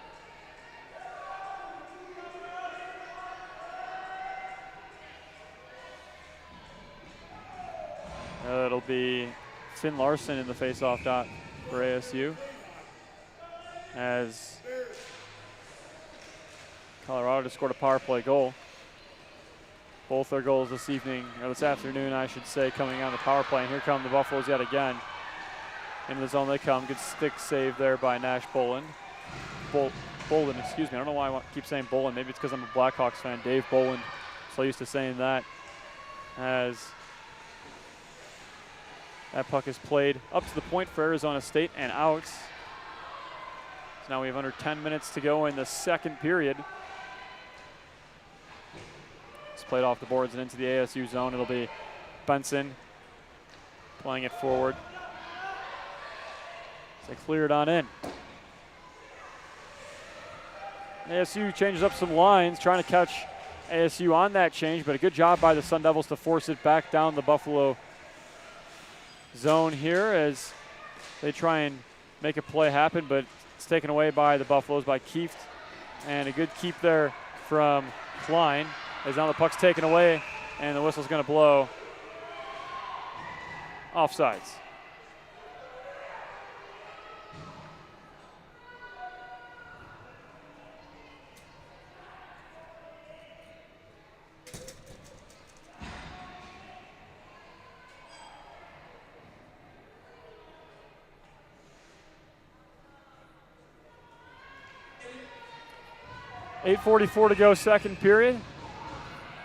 It'll be Finn Larson in the face-off dot for ASU, as Colorado just scored a power play goal. Both their goals this evening, or this afternoon, I should say, coming on the power play. And here come the Buffaloes yet again. Into the zone they come. Good stick save there by Nash Boland. Boland, excuse me. I don't know why I keep saying Boland. Maybe it's because I'm a Blackhawks fan. Dave Boland. So used to saying that. As that puck is played up to the point for Arizona State and out. So now we have under 10 minutes to go in the second period. It's played off the boards and into the ASU zone. It'll be Benson playing it forward. So they clear it on in. ASU changes up some lines, trying to catch ASU on that change, but a good job by the Sun Devils to force it back down the Buffalo zone here as they try and make a play happen, but it's taken away by the Buffaloes by Kieft. And a good keep there from Klein, as now the puck's taken away and the whistle's going to blow. Offsides. .8:44 to go, second period.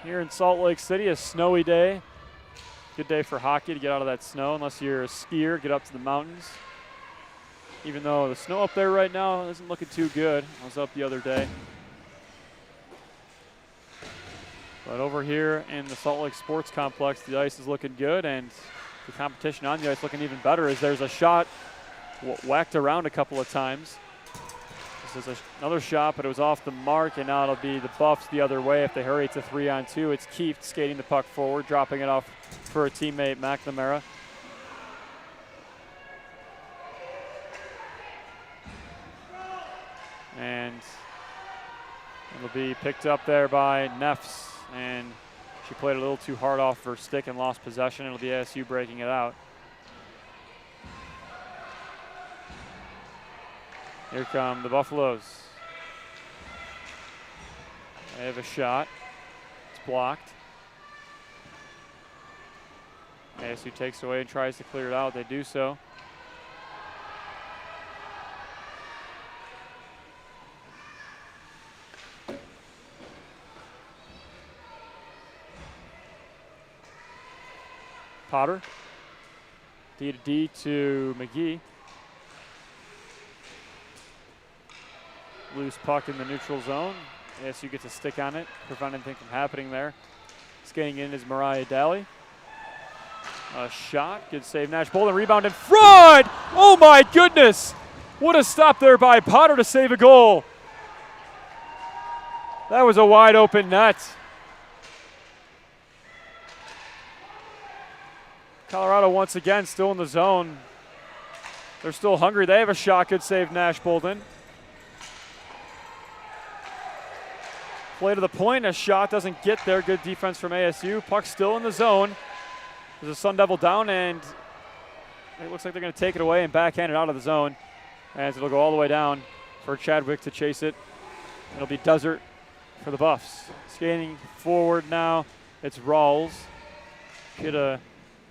Here in Salt Lake City, a snowy day. Good day for hockey to get out of that snow, unless you're a skier, get up to the mountains. Even though the snow up there right now isn't looking too good. I was up the other day. But over here in the Salt Lake Sports Complex, the ice is looking good, and the competition on the ice looking even better as there's a shot whacked around a couple of times. This is another shot, but it was off the mark, and now it'll be the Buffs the other way if they hurry to 3-on-2. It's Kieft skating the puck forward, dropping it off for a teammate, McNamara. And it'll be picked up there by Neffs, and she played a little too hard off her stick and lost possession. It'll be ASU breaking it out. Here come the Buffaloes. They have a shot. It's blocked. ASU takes away and tries to clear it out. They do so. Potter. D to D to McGee. Loose puck in the neutral zone. ASU gets a stick on it, prevent anything from happening there. Skating in is Mariah Daly. A shot, good save. Nash Boland, rebound in front! Oh my goodness! What a stop there by Potter to save a goal. That was a wide open net. Colorado once again still in the zone. They're still hungry. They have a shot, good save, Nash Boland. Play to the point, a shot doesn't get there. Good defense from ASU. Puck still in the zone. There's a Sun Devil down, and it looks like they're going to take it away and backhand it out of the zone, as it'll go all the way down for Chadwick to chase it. It'll be Desert for the Buffs. Skating forward now, it's Rawls. Get a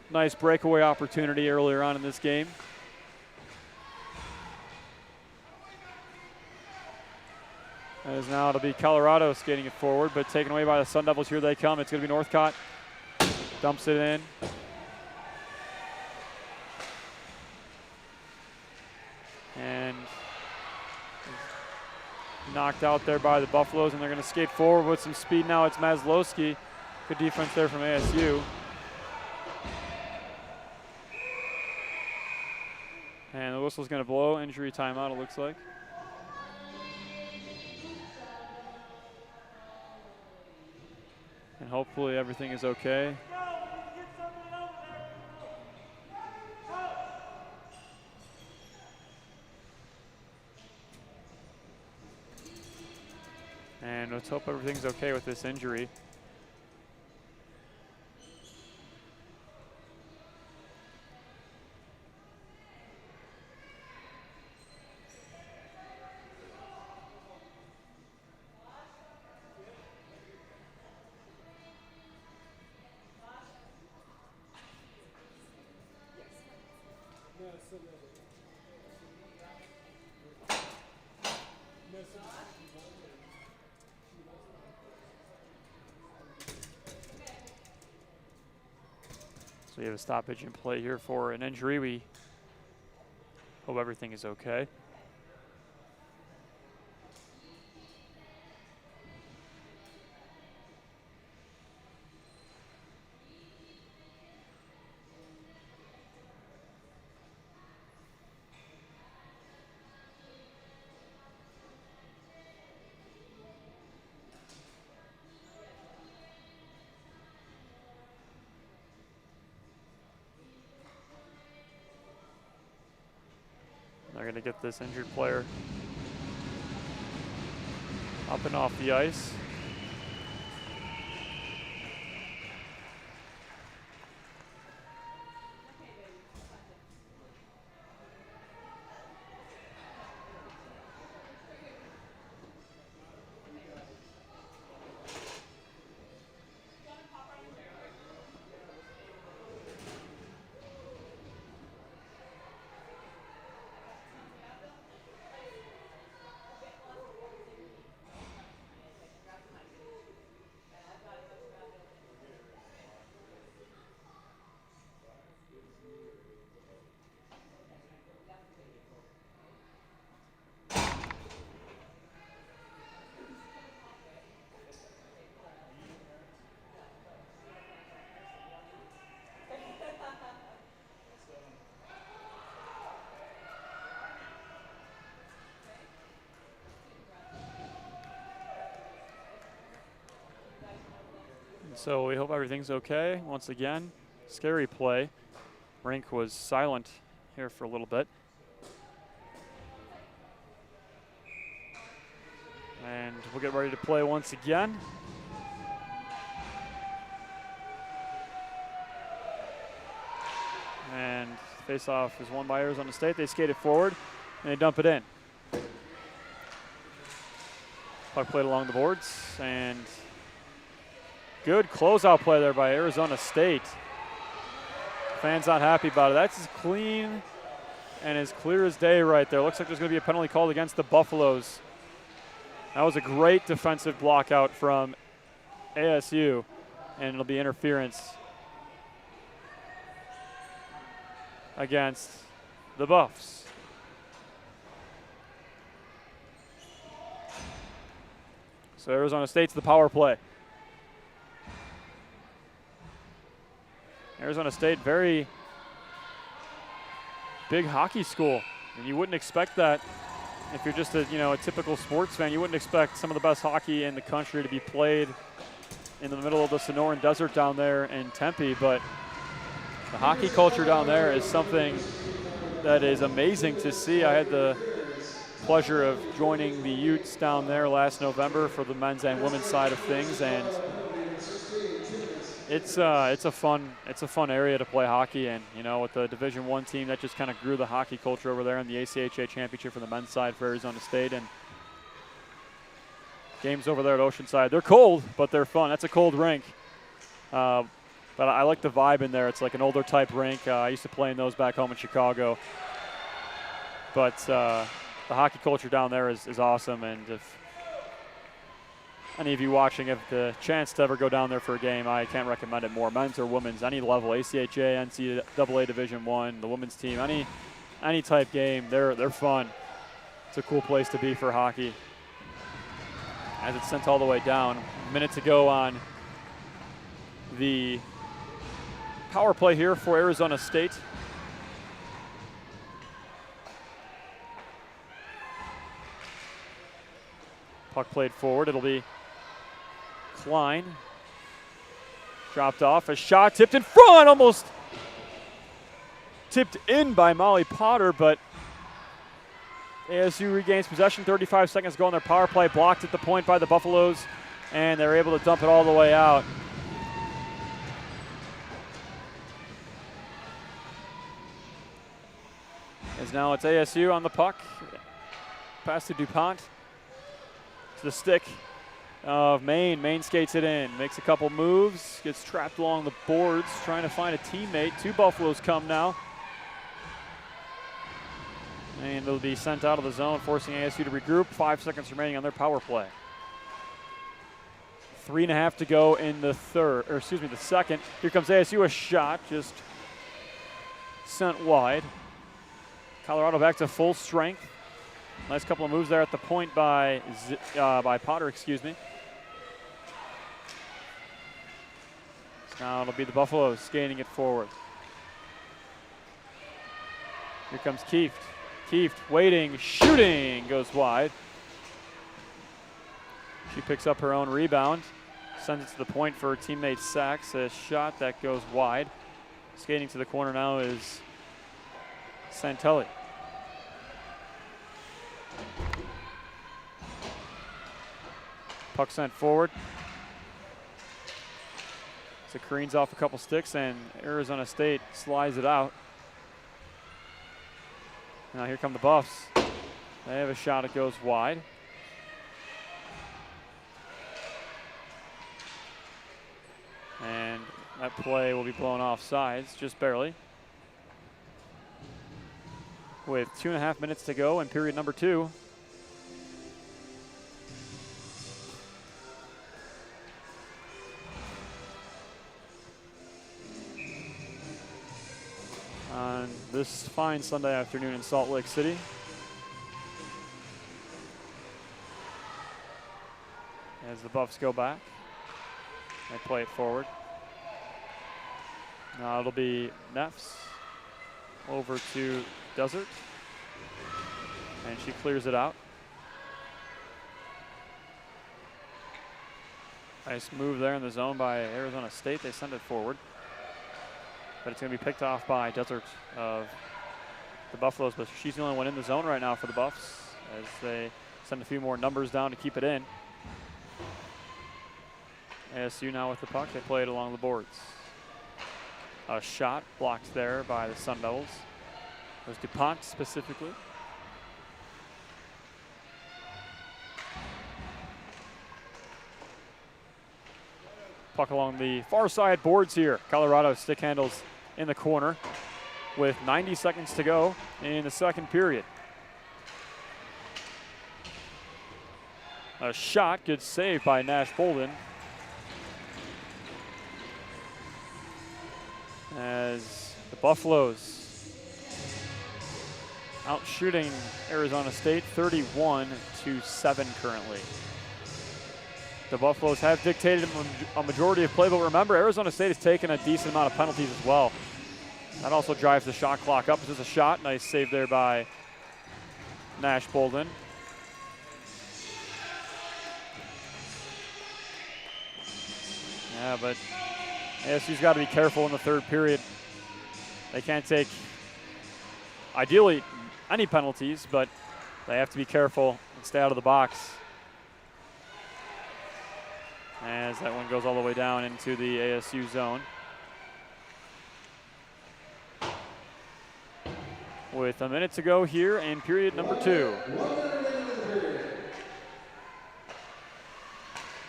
nice breakaway opportunity earlier on in this game. As now it'll be Colorado skating it forward, but taken away by the Sun Devils. Here they come. It's going to be Northcott. Dumps it in. And knocked out there by the Buffaloes, and they're going to skate forward with some speed now. It's Maslowski. Good defense there from ASU. And the whistle's going to blow. Injury timeout, it looks like. And hopefully everything is okay. And let's hope everything's okay with this injury. So we have a stoppage in play here for an injury. We hope everything is okay. They're going to get this injured player up and off the ice. So we hope everything's okay. Once again, scary play. Rink was silent here for a little bit. And we'll get ready to play once again. And face-off is won by Arizona State. They skate it forward and they dump it in. Puck played along the boards, and good closeout play there by Arizona State. Fans not happy about it. That's as clean and as clear as day right there. Looks like there's going to be a penalty called against the Buffaloes. That was a great defensive block out from ASU, and it'll be interference against the Buffs. So Arizona State's the power play. Arizona State, very big hockey school, and you wouldn't expect that if you're just a typical sports fan. You wouldn't expect some of the best hockey in the country to be played in the middle of the Sonoran Desert down there in Tempe, but the hockey culture down there is something that is amazing to see. I had the pleasure of joining the Utes down there last November for the men's and women's side of things, and it's a fun area to play hockey. And with the Division I team, that just kind of grew the hockey culture over there in the ACHA championship for the men's side for Arizona State. And games over there at Oceanside, they're cold, but they're fun. That's a cold rink, but I like the vibe in there. It's like an older type rink. I used to play in those back home in Chicago, but the hockey culture down there is awesome. And if any of you watching have the chance to ever go down there for a game, I can't recommend it more. Men's or women's, any level, ACHA, NCAA Division I, the women's team, any type game, they're fun. It's a cool place to be for hockey. As it's sent all the way down, a minute to go on the power play here for Arizona State. Puck played forward. It'll be Klein. Dropped off. A shot tipped in front. Almost tipped in by Molly Potter, but ASU regains possession, 35 seconds to go on their power play, blocked at the point by the Buffaloes, and they're able to dump it all the way out. As now it's ASU on the puck. Pass to DuPont. To the stick of Maine. Maine skates it in, makes a couple moves, gets trapped along the boards, trying to find a teammate. Two Buffaloes come now. And it'll be sent out of the zone, forcing ASU to regroup. 5 seconds remaining on their power play. 3.5 to go in the the second. Here comes ASU, a shot, just sent wide. Colorado back to full strength. Nice couple of moves there at the point by Potter, excuse me. So now it'll be the Buffaloes skating it forward. Here comes Kieft. Kieft waiting, shooting, goes wide. She picks up her own rebound, sends it to the point for her teammate Sachs. A shot that goes wide. Skating to the corner now is Santelli. Puck sent forward. So careens off a couple sticks, and Arizona State slides it out. Now here come the Buffs. They have a shot, it goes wide. And that play will be blown off sides, just barely. With 2.5 minutes to go in period number 2. On this fine Sunday afternoon in Salt Lake City. As the Buffs go back, they play it forward. Now it'll be Neffs over to Desert, and she clears it out. Nice move there in the zone by Arizona State. They send it forward, but it's going to be picked off by Desert of the Buffaloes, but she's the only one in the zone right now for the Buffs as they send a few more numbers down to keep it in. ASU now with the puck. They play it along the boards. A shot blocked there by the Sun Devils. It was DuPont specifically. Puck along the far side boards here. Colorado stick handles in the corner with 90 seconds to go in the second period. A shot, good save by Nash Bolden. As the Buffaloes out shooting Arizona State 31-7 currently. The Buffaloes have dictated a majority of play, but remember, Arizona State has taken a decent amount of penalties as well. That also drives the shot clock up. This is a shot. Nice save there by Nash Bolden. Yeah, but ASU's got to be careful in the third period. They can't take, ideally, any penalties, but they have to be careful and stay out of the box. As that one goes all the way down into the ASU zone. With a minute to go here in period number 2.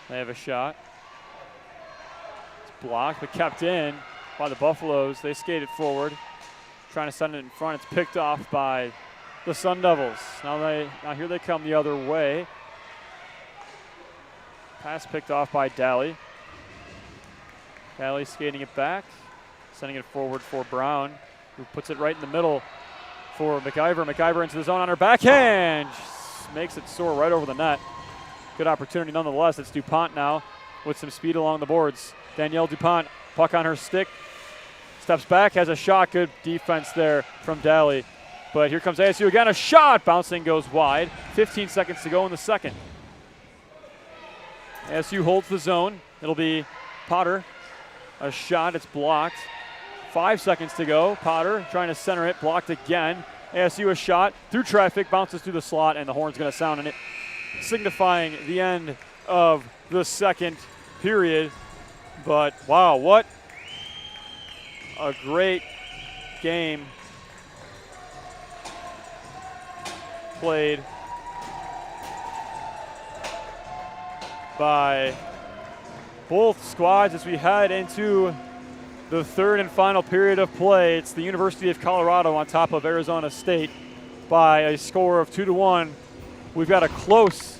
They have a shot. It's blocked but kept in by the Buffaloes. They skate it forward, trying to send it in front. It's picked off by the Sun Devils. Now here they come the other way. Pass picked off by Daly. Daly skating it back, sending it forward for Brown, who puts it right in the middle for McIver. McIver into the zone on her backhand. Makes it soar right over the net. Good opportunity nonetheless. It's DuPont now with some speed along the boards. Danielle DuPont, puck on her stick. Steps back, has a shot. Good defense there from Daly. But here comes ASU again. A shot. Bouncing goes wide. 15 seconds to go in the second. ASU holds the zone. It'll be Potter. A shot. It's blocked. 5 seconds to go. Potter trying to center it. Blocked again. ASU a shot through traffic, bounces through the slot, and the horn's going to sound in it, signifying the end of the second period. But wow, what a great game played by both squads as we head into the third and final period of play. It's the University of Colorado on top of Arizona State by a score of 2-1. We've got a close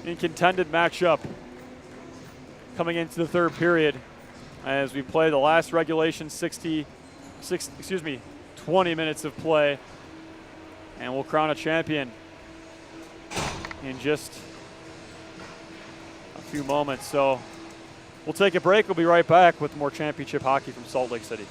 and contended matchup coming into the third period as we play the last regulation 20 minutes of play, and we'll crown a champion in just a few moments. So we'll take a break. We'll be right back with more championship hockey from Salt Lake City.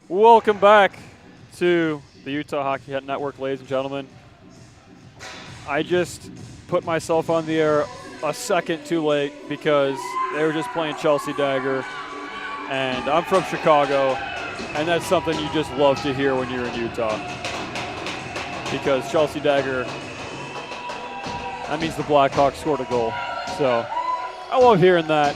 Welcome back to the Utah Hockey Network, ladies and gentlemen. I just put myself on the air a second too late because they were just playing Chelsea Dagger, and I'm from Chicago, and that's something you just love to hear when you're in Utah, because Chelsea Dagger, that means the Blackhawks scored a goal. So I love hearing that.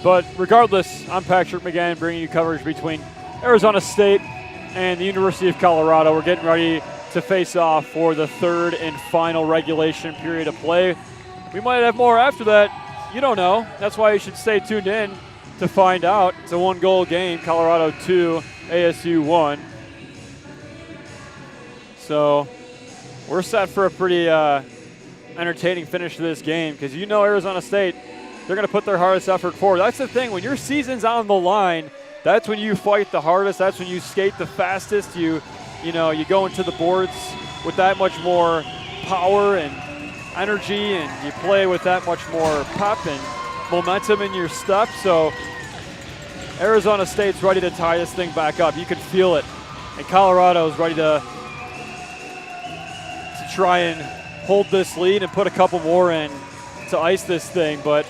But regardless, I'm Patrick McGann bringing you coverage between Arizona State and the University of Colorado. We're getting ready to face off for the third and final regulation period of play. We might have more after that. You don't know. That's why you should stay tuned in to find out. It's a one-goal game. Colorado 2, ASU 1. So we're set for a pretty entertaining finish to this game, because you know Arizona State, they're going to put their hardest effort forward. That's the thing. When your season's on the line, that's when you fight the hardest. That's when you skate the fastest. You go into the boards with that much more power and energy, and you play with that much more pep and momentum in your step. So Arizona State's ready to tie this thing back up. You can feel it. And Colorado's ready to try and hold this lead and put a couple more in to ice this thing. But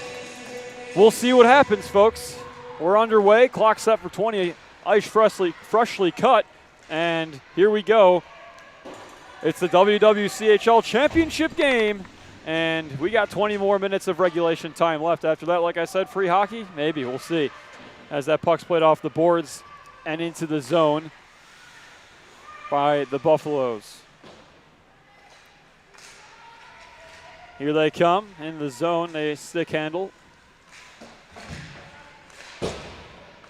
we'll see what happens, folks. We're underway. Clock set for 20. Ice freshly cut. And here we go. It's the Wwchl championship game. And we got 20 more minutes of regulation time left. After that, like I said, free hockey? Maybe. We'll see. As that puck's played off the boards and into the zone by the Buffaloes. Here they come in the zone. They stick handle.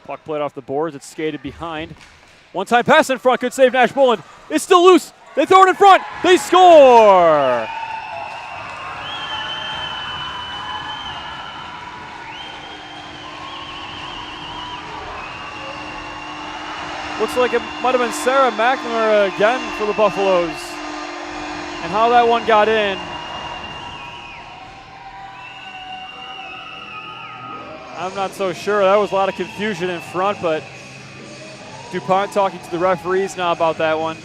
Puck played off the boards. It's skated behind. One-time pass in front. Good save, Nash Bullen. It's still loose. They throw it in front. They score! Looks like it might have been Sarah McNamara again for the Buffaloes. And how that one got in, I'm not so sure. That was a lot of confusion in front, but DuPont talking to the referees now about that one.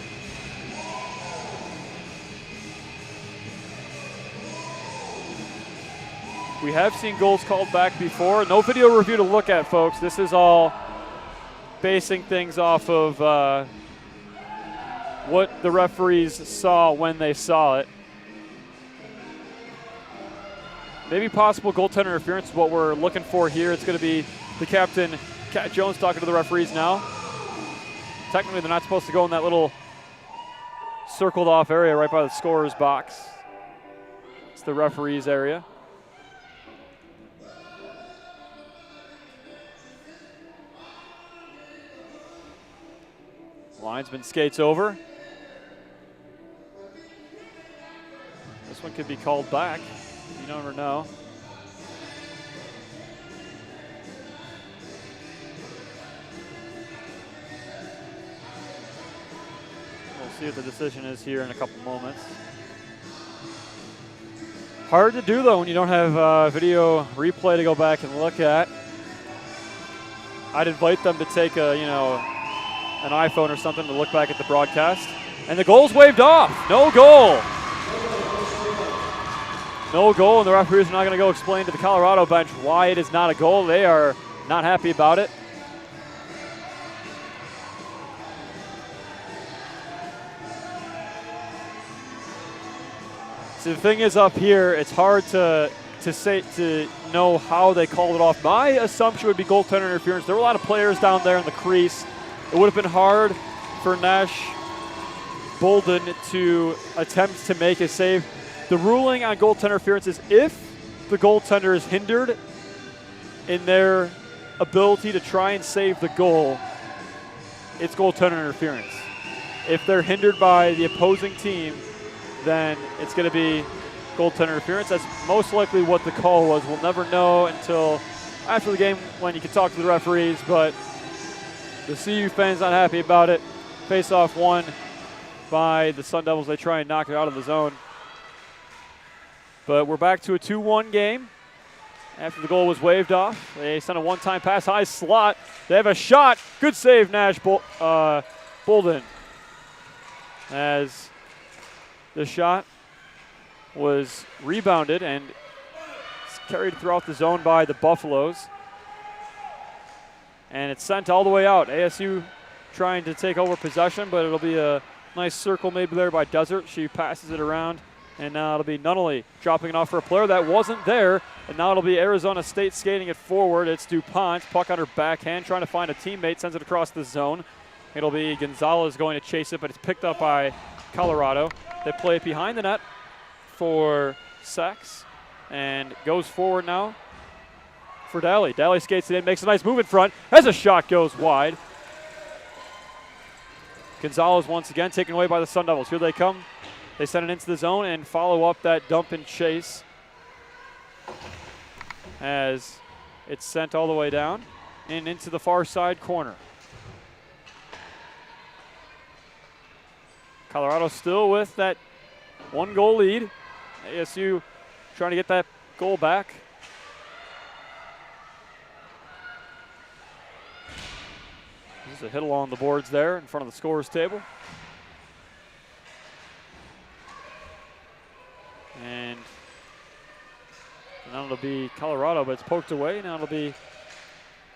We have seen goals called back before. No video review to look at, folks. This is all basing things off of what the referees saw when they saw it. Maybe possible goaltender interference is what we're looking for here. It's going to be the captain, Kat Jones, talking to the referees now. Technically, they're not supposed to go in that little circled off area right by the scorer's box. It's the referees area. Linesman skates over. This one could be called back. You never know. We'll see what the decision is here in a couple moments. Hard to do, though, when you don't have video replay to go back and look at. I'd invite them to take an iPhone or something to look back at the broadcast. And the goal's waved off. No goal. No goal, and the referees are not going to go explain to the Colorado bench why it is not a goal. They are not happy about it. So the thing is, up here, it's hard to know how they called it off. My assumption would be goaltender interference. There were a lot of players down there in the crease. It would have been hard for Nash Bolden to attempt to make a save. The ruling on goaltender interference is if the goaltender is hindered in their ability to try and save the goal, it's goaltender interference. If they're hindered by the opposing team, then it's going to be goaltender interference. That's most likely what the call was. We'll never know until after the game when you can talk to the referees, but the CU fans not happy about it. Face-off won by the Sun Devils. They try and knock it out of the zone. But we're back to a 2-1 game. after the goal was waved off. They sent a one-time pass, high slot. They have a shot. Good save, Bolden. As the shot was rebounded and carried throughout the zone by the Buffaloes. And it's sent all the way out. ASU trying to take over possession, but it'll be a nice circle maybe there by Desert. She passes it around, and now it'll be Nunnally dropping it off for a player that wasn't there. And now it'll be Arizona State skating it forward. It's DuPont, puck on her backhand, trying to find a teammate, sends it across the zone. It'll be Gonzalez going to chase it, but it's picked up by Colorado. They play it behind the net for Sachs, and goes forward now for Daly. Daly skates it in, makes a nice move in front, as a shot goes wide. Gonzalez once again taken away by the Sun Devils. Here they come. They send it into the zone and follow up that dump and chase as it's sent all the way down and into the far side corner. Colorado still with that 1-goal lead. ASU trying to get that goal back. There's a hit along the boards there in front of the scorer's table. And now it'll be Colorado, but it's poked away. Now it'll be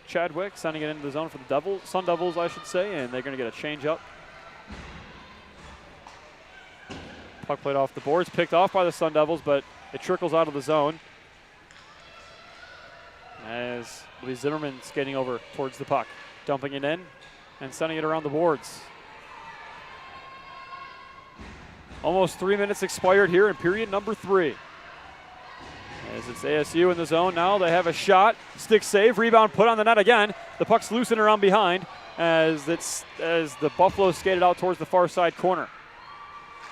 Chadwick sending it into the zone for the Sun Devils, I should say, and they're going to get a change up. Puck played off the boards, picked off by the Sun Devils, but it trickles out of the zone. As it'll be Zimmerman skating over towards the puck, dumping it in and sending it around the boards. Almost 3 minutes expired here in period number 3. As it's ASU in the zone now, they have a shot, stick save, rebound put on the net again. The puck's loose and around behind as the Buffalo skated out towards the far side corner.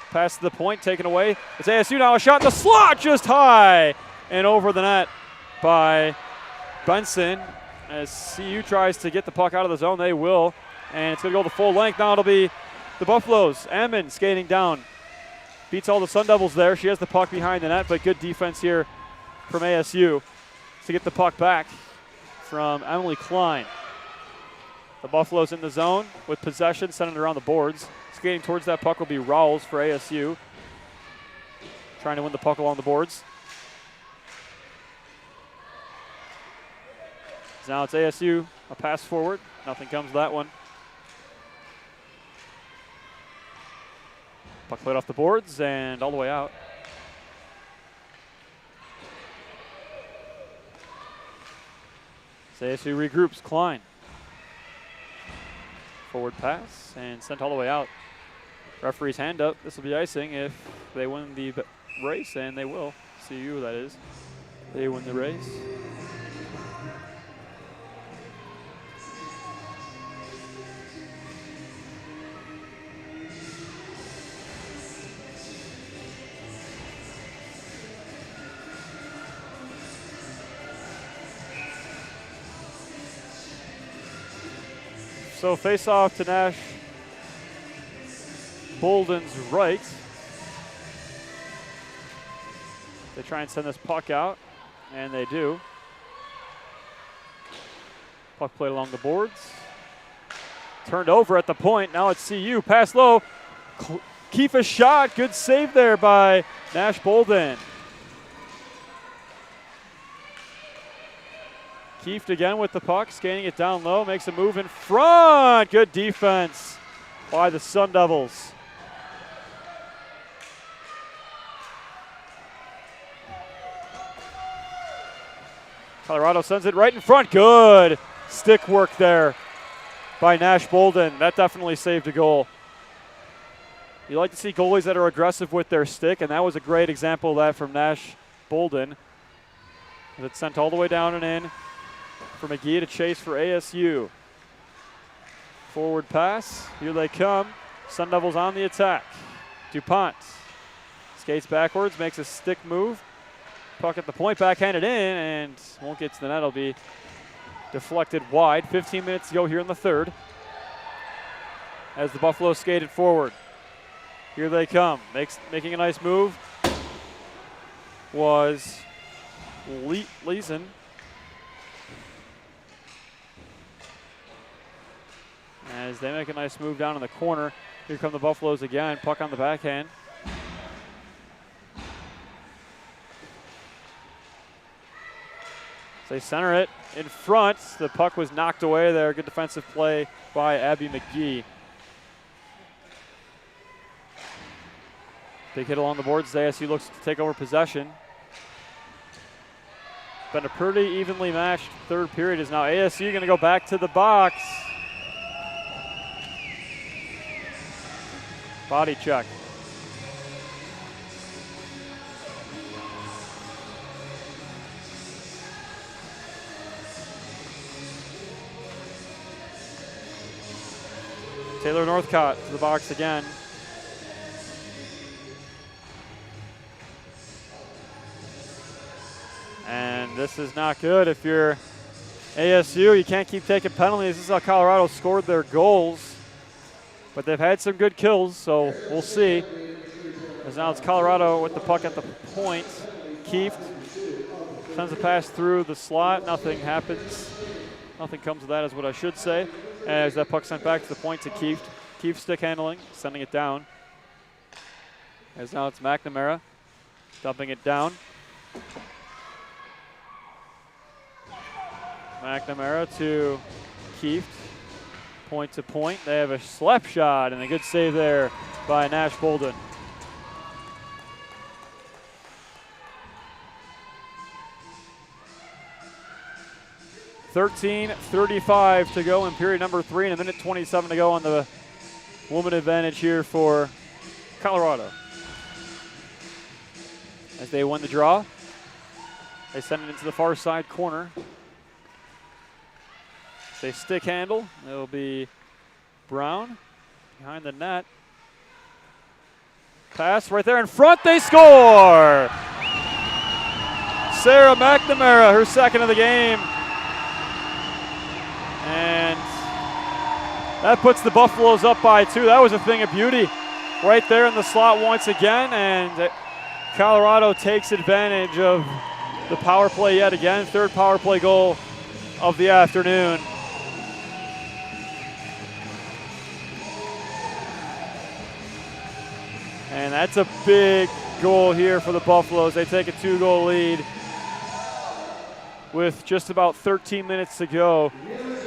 Pass to the point, taken away. It's ASU now, a shot in the slot, just high and over the net by Benson. As CU tries to get the puck out of the zone, they will. And it's going to go the full length. Now it'll be the Buffaloes. Ammon skating down. Beats all the Sun Devils there. She has the puck behind the net, but good defense here from ASU to get the puck back from Emily Klein. The Buffaloes in the zone with possession, sending it around the boards. Skating towards that puck will be Rowles for ASU. Trying to win the puck along the boards. Now it's ASU, a pass forward. Nothing comes of that one. Puck played off the boards and all the way out. ASU regroups. Klein. Forward pass and sent all the way out. Referee's hand up. This will be icing if they win the race, and they will. CU, that is. They win the race. So face off to Nash Bolden's right. They try and send this puck out, and they do. Puck played along the boards. Turned over at the point. Now it's CU. Pass low. Kiefer shot. Good save there by Nash Bolden. Kieft again with the puck, skating it down low, makes a move in front. Good defense by the Sun Devils. Colorado sends it right in front. Good stick work there by Nash Bolden. That definitely saved a goal. You like to see goalies that are aggressive with their stick, and that was a great example of that from Nash Bolden. It's sent all the way down and in for McGee to chase for ASU. Forward pass. Here they come. Sun Devils on the attack. DuPont skates backwards, makes a stick move. Puck at the point, backhanded in, and won't get to the net. It'll be deflected wide. 15 minutes to go here in the third as the Buffalo skated forward. Here they come. Making a nice move was Leeson. as they make a nice move down in the corner. Here come the Buffaloes again. Puck on the backhand. They center it in front. The puck was knocked away there. Good defensive play by Abby McGee. Big hit along the boards. ASU looks to take over possession. Been a pretty evenly matched third period. Is now ASU going to go back to the box. Body check. Taylor Northcott to the box again. And this is not good. If you're ASU, you can't keep taking penalties. This is how Colorado scored their goals. But they've had some good kills, so we'll see. As now it's Colorado with the puck at the point. Kieft sends a pass through the slot. Nothing happens. Nothing comes of that is what I should say. As that puck sent back to the point to Kieft. Kieft stick handling, sending it down. As now it's McNamara dumping it down. McNamara to Kieft. Point to point. They have a slap shot and a good save there by Nash Bolden. .35 to go in period number 3 and a minute 27 to go on the woman advantage here for Colorado. As they win the draw, they send it into the far side corner. They stick handle. It'll be Brown behind the net. Pass right there in front. They score! Sarah McNamara, her second of the game. And that puts the Buffaloes up by 2. That was a thing of beauty right there in the slot once again. And Colorado takes advantage of the power play yet again. Third power play goal of the afternoon. And that's a big goal here for the Buffaloes. They take a 2-goal lead with just about 13 minutes to go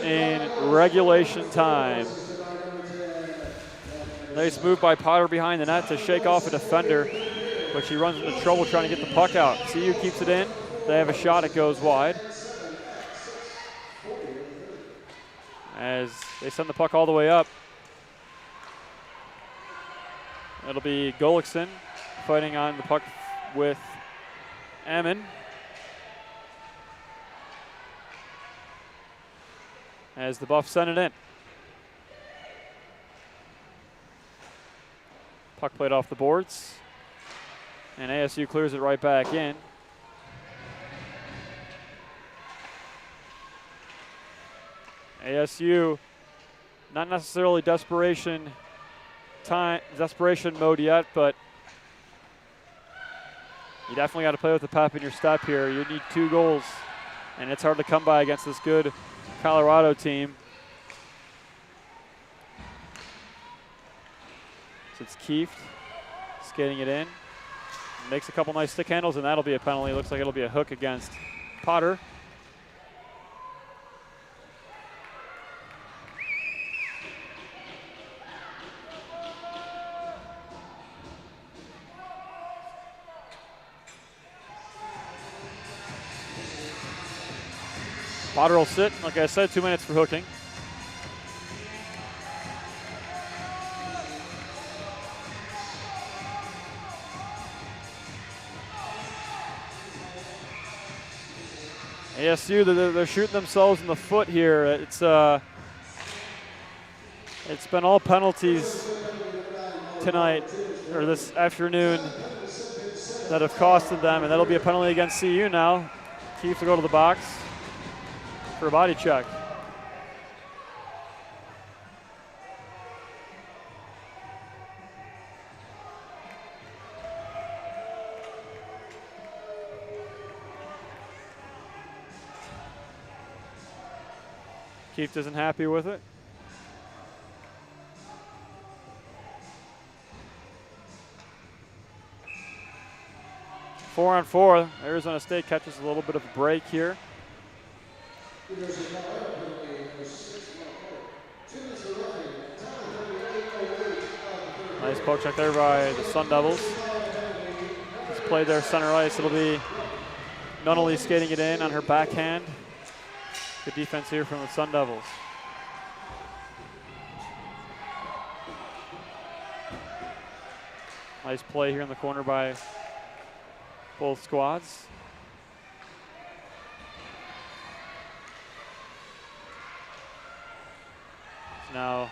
in regulation time. Nice move by Potter behind the net to shake off a defender, but she runs into trouble trying to get the puck out. CU keeps it in. They have a shot. It goes wide. As they send the puck all the way up. It'll be Golickson fighting on the puck with Ammon. As the Buffs send it in. Puck played off the boards. And ASU clears it right back in. ASU, not necessarily desperation mode yet, but you definitely got to play with the pep in your step here. You need 2 goals, and it's hard to come by against this good Colorado team. So it's Kieft skating it in. Makes a couple nice stick handles, and that'll be a penalty. Looks like it'll be a hook against Potter. Potter will sit, like I said, 2 minutes for hooking. ASU, they're shooting themselves in the foot here. It's been all penalties tonight, or this afternoon, that have costed them, and that'll be a penalty against CU now. Keefe to go to the box for a body check. Keefe isn't happy with it. 4-on-4. Arizona State catches a little bit of a break here. Nice poke check there by the Sun Devils. He's played their center ice. It'll be Nunnally skating it in on her backhand. Good defense here from the Sun Devils. Nice play here in the corner by both squads. Now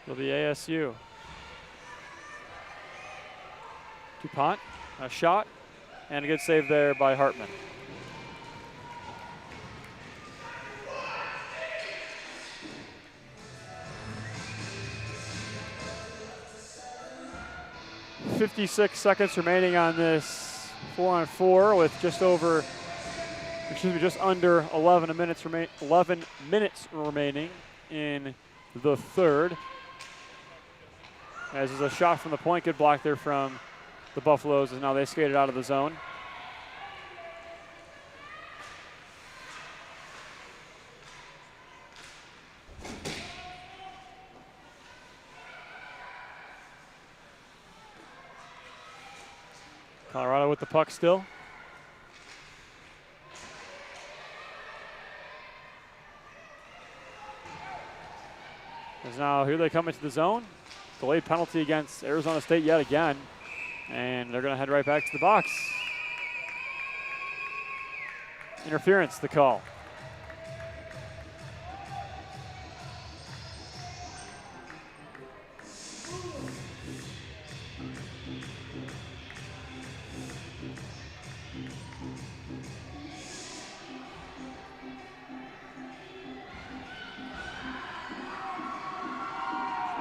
will be ASU. DuPont, a shot, and a good save there by Hartman. .56 seconds remaining on this 4-on-4 with just under 11 minutes remaining in the third. As is a shot from the point, good block there from the Buffaloes as now they skated out of the zone. Colorado with the puck still. As now here they come into the zone. Delayed penalty against Arizona State yet again. And they're going to head right back to the box. Interference, the call.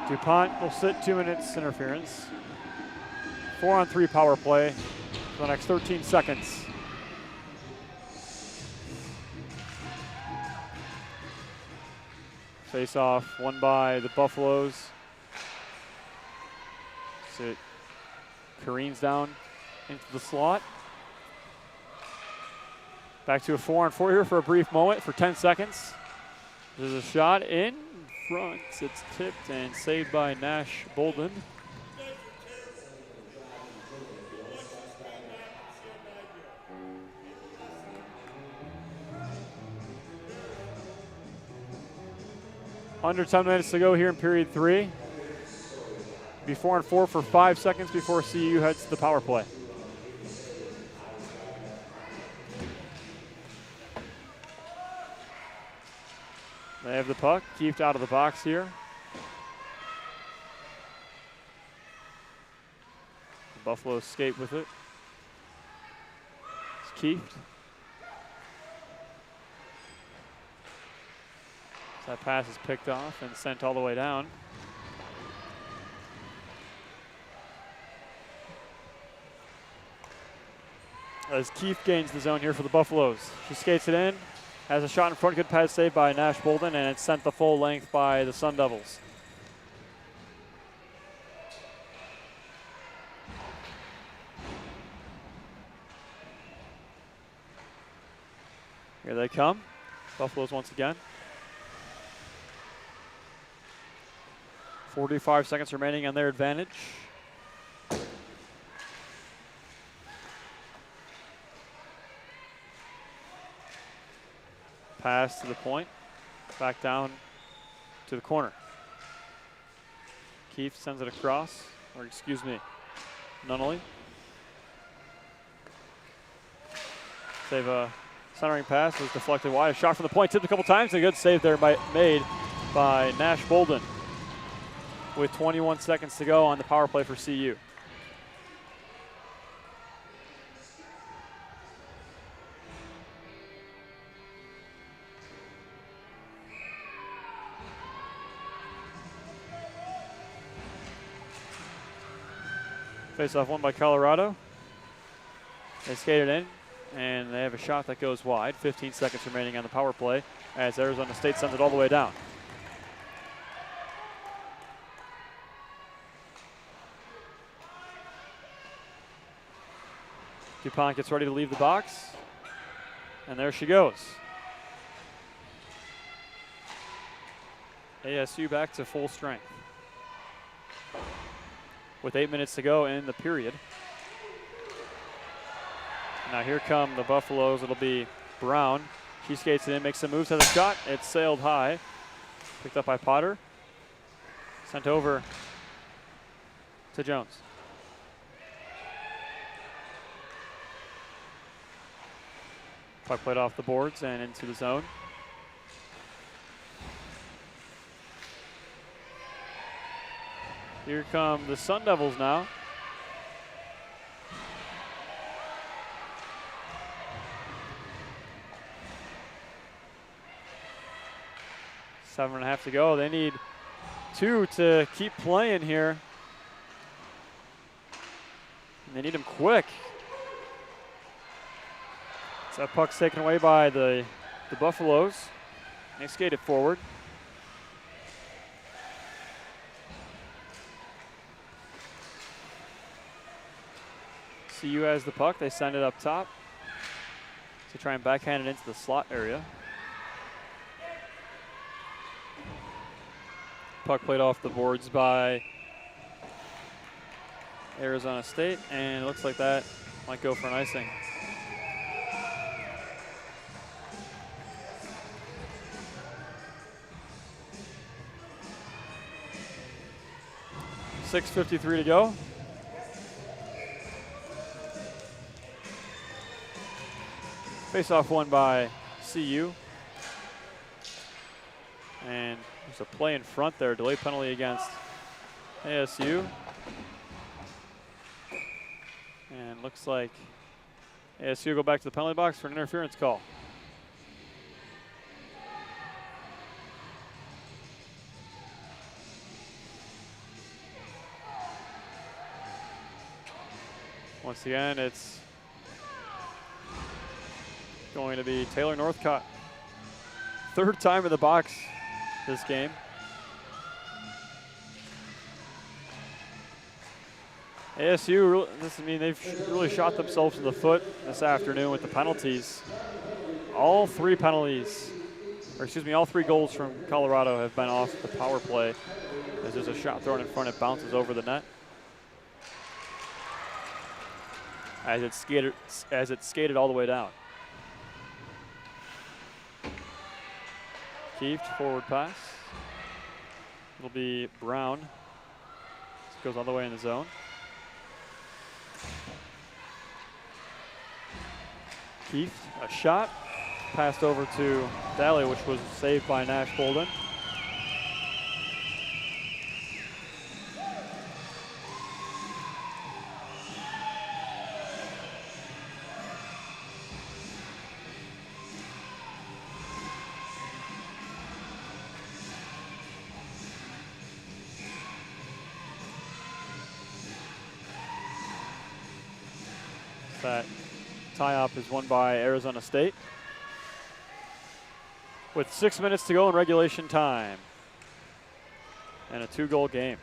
DuPont will sit 2 minutes interference. 4-on-3 power play for the next 13 seconds. Face off won by the Buffaloes. So it careens down into the slot. Back to a 4-on-4 here for a brief moment for 10 seconds. There's a shot in front. It's tipped and saved by Nash Bolden. Under 10 minutes to go here in period 3. Be 4-on-4 for 5 seconds before CU heads to the power play. They have the puck, kept out of the box here. The Buffalo skate with it. It's kept. That pass is picked off and sent all the way down. As Keefe gains the zone here for the Buffaloes. She skates it in, has a shot in front, good pass saved by Nash Bolden, and it's sent the full length by the Sun Devils. Here they come, Buffaloes once again. 45 seconds remaining on their advantage. Pass to the point, back down to the corner. Keefe sends it across, or excuse me, Nunnally. Save a centering pass, was deflected wide. A shot from the point, tipped a couple times, and a good save there made by Nash Bolden. With 21 seconds to go on the power play for CU. Face-off won by Colorado. They skated in, and they have a shot that goes wide. 15 seconds remaining on the power play. as Arizona State sends it all the way down. DuPont gets ready to leave the box, and there she goes. ASU back to full strength with 8 minutes to go in the period. Now here come the Buffaloes. It'll be Brown. She skates it in, makes some moves, has a shot. It sailed high. Picked up by Potter. Sent over to Jones. Puck played off the boards and into the zone. Here come the Sun Devils now. Seven and a half to go. They need 2 to keep playing here. And they need them quick. So that puck's taken away by the Buffaloes. They skate it forward. CU has the puck. They send it up top to try and backhand it into the slot area. Puck played off the boards by Arizona State, and it looks like that might go for an icing. .6:53 to go. Face-off won by CU. And there's a play in front there, delay penalty against ASU. And looks like ASU go back to the penalty box for an interference call. Once again, it's going to be Taylor Northcott. Third time in the box this game. ASU, they've really shot themselves in the foot this afternoon with the penalties. All three goals from Colorado have been off the power play. As there's a shot thrown in front, it bounces over the net. As it skated all the way down. Kieft, forward pass. It'll be Brown. This goes all the way in the zone. Kieft, a shot. Passed over to Daly, which was saved by Nash Bolden. That tie-up is won by Arizona State with 6 minutes to go in regulation time and a 2-goal game.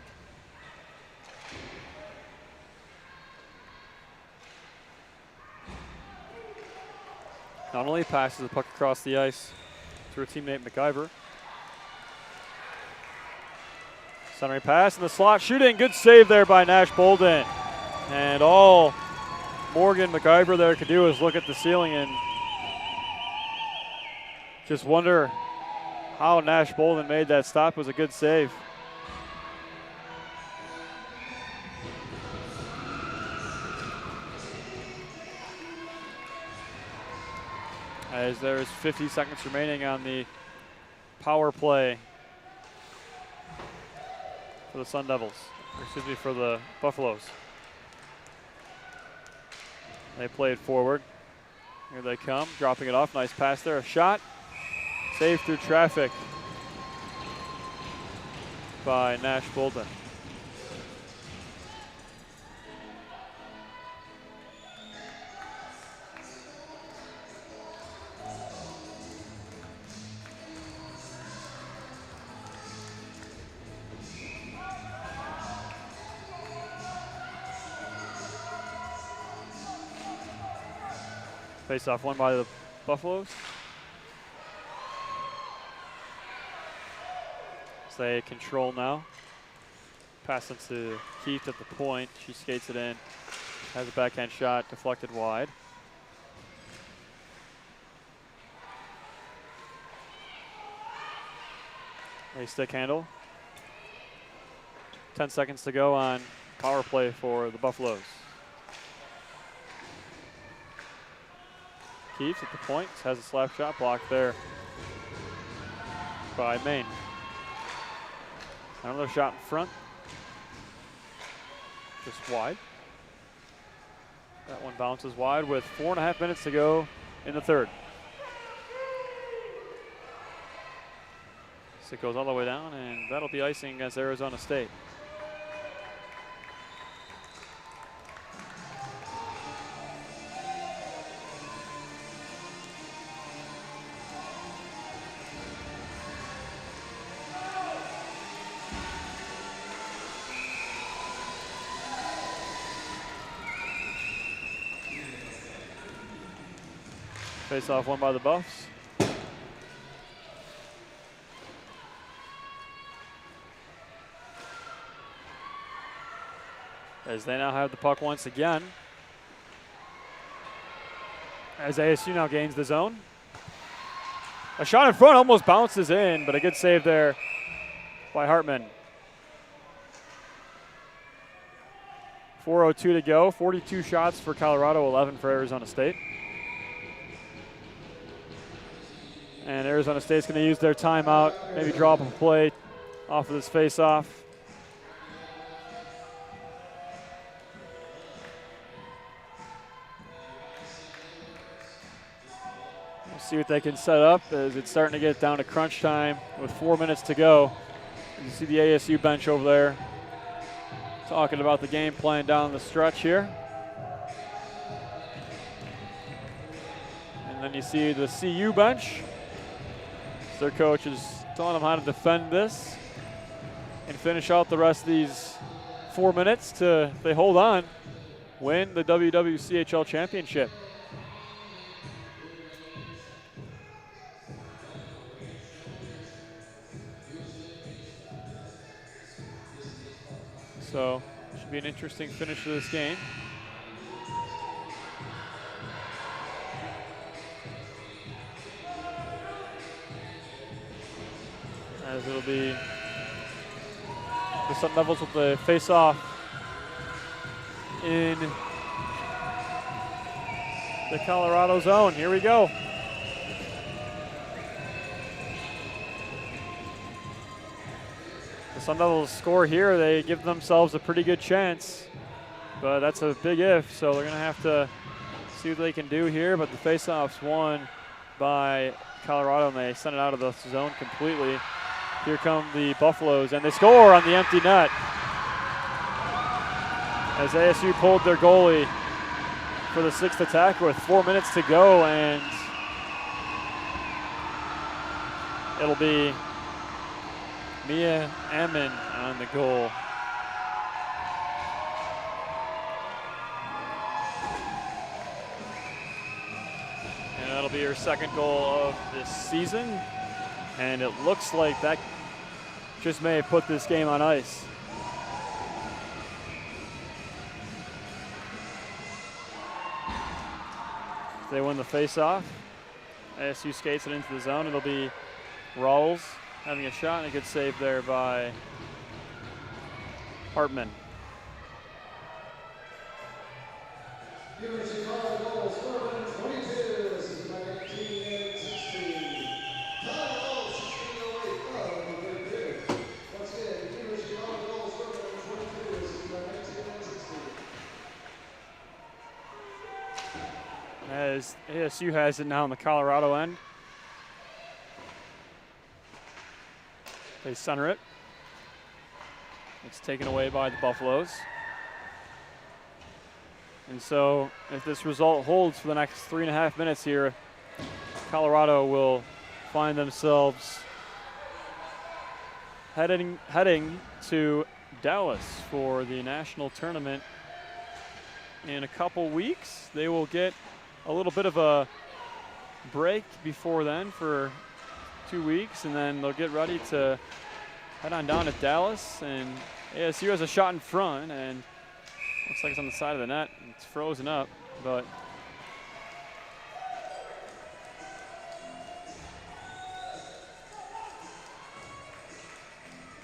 Not only passes the puck across the ice to her teammate McIver. Centering pass in the slot, shooting, good save there by Nash Bolden. And all Morgan McIver there could do is look at the ceiling and just wonder how Nash Bolden made that stop. It was a good save. As there's 50 seconds remaining on the power play for the Sun Devils, for the Buffaloes. They play it forward. Here they come, dropping it off. Nice pass there, a shot. Saved through traffic by Nash Bolden. Face-off won by the Buffaloes. So they control now. Pass into Keith at the point. She skates it in. Has a backhand shot deflected wide. A stick handle. 10 seconds to go on power play for the Buffaloes. Keith at the point. Has a slap shot blocked there by Maine. Another shot in front. Just wide. That one bounces wide with 4.5 minutes to go in the third. So it goes all the way down, and that'll be icing against Arizona State. Face-off won by the Buffs. As they now have the puck once again. As ASU now gains the zone. A shot in front almost bounces in, but a good save there by Hartman. 4:02 to go. 42 shots for Colorado, 11 for Arizona State. And Arizona State's going to use their timeout, maybe draw up a play off of this face-off. We'll see what they can set up as it's starting to get down to crunch time with 4 minutes to go. You see the ASU bench over there talking about the game plan down the stretch here. And then you see the CU bench. Their coach is telling them how to defend this and finish out the rest of these 4 minutes to, if they hold on, win the Wwchl championship. So, should be an interesting finish to this game. As it'll be the Sun Devils with the face-off in the Colorado zone. Here we go. The Sun Devils score here. They give themselves a pretty good chance, but that's a big if, so they're going to have to see what they can do here. But the face-off's won by Colorado, and they send it out of the zone completely. Here come the Buffaloes, and they score on the empty net. As ASU pulled their goalie for the sixth attack with 4 minutes to go, and it'll be Mia Ammon on the goal. And that'll be her second goal of this season. And it looks like that just may have put this game on ice. They win the face-off. ASU skates it into the zone. It'll be Rawls having a shot, and a good save there by Hartman. As ASU has it now on the Colorado end. They center it. It's taken away by the Buffaloes. And so if this result holds for the next 3.5 minutes here, Colorado will find themselves heading to Dallas for the national tournament in a couple weeks. They will get a little bit of a break before then for 2 weeks, and then they'll get ready to head on down to Dallas. And ASU has a shot in front, and looks like it's on the side of the net. It's frozen up, but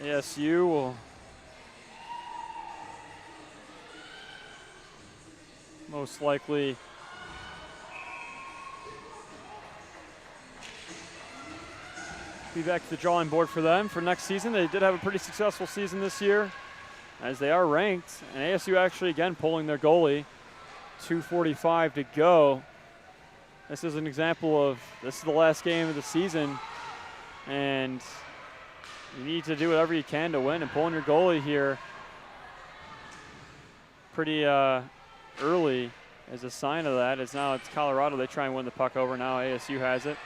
ASU will most likely be back to the drawing board for them for next season. They did have a pretty successful season this year, as they are ranked. And ASU actually, again, pulling their goalie. 2:45 to go. This is an example of, this is the last game of the season, and you need to do whatever you can to win. And pulling your goalie here pretty early as a sign of that. As now it's Colorado. They try and win the puck over. Now ASU has it.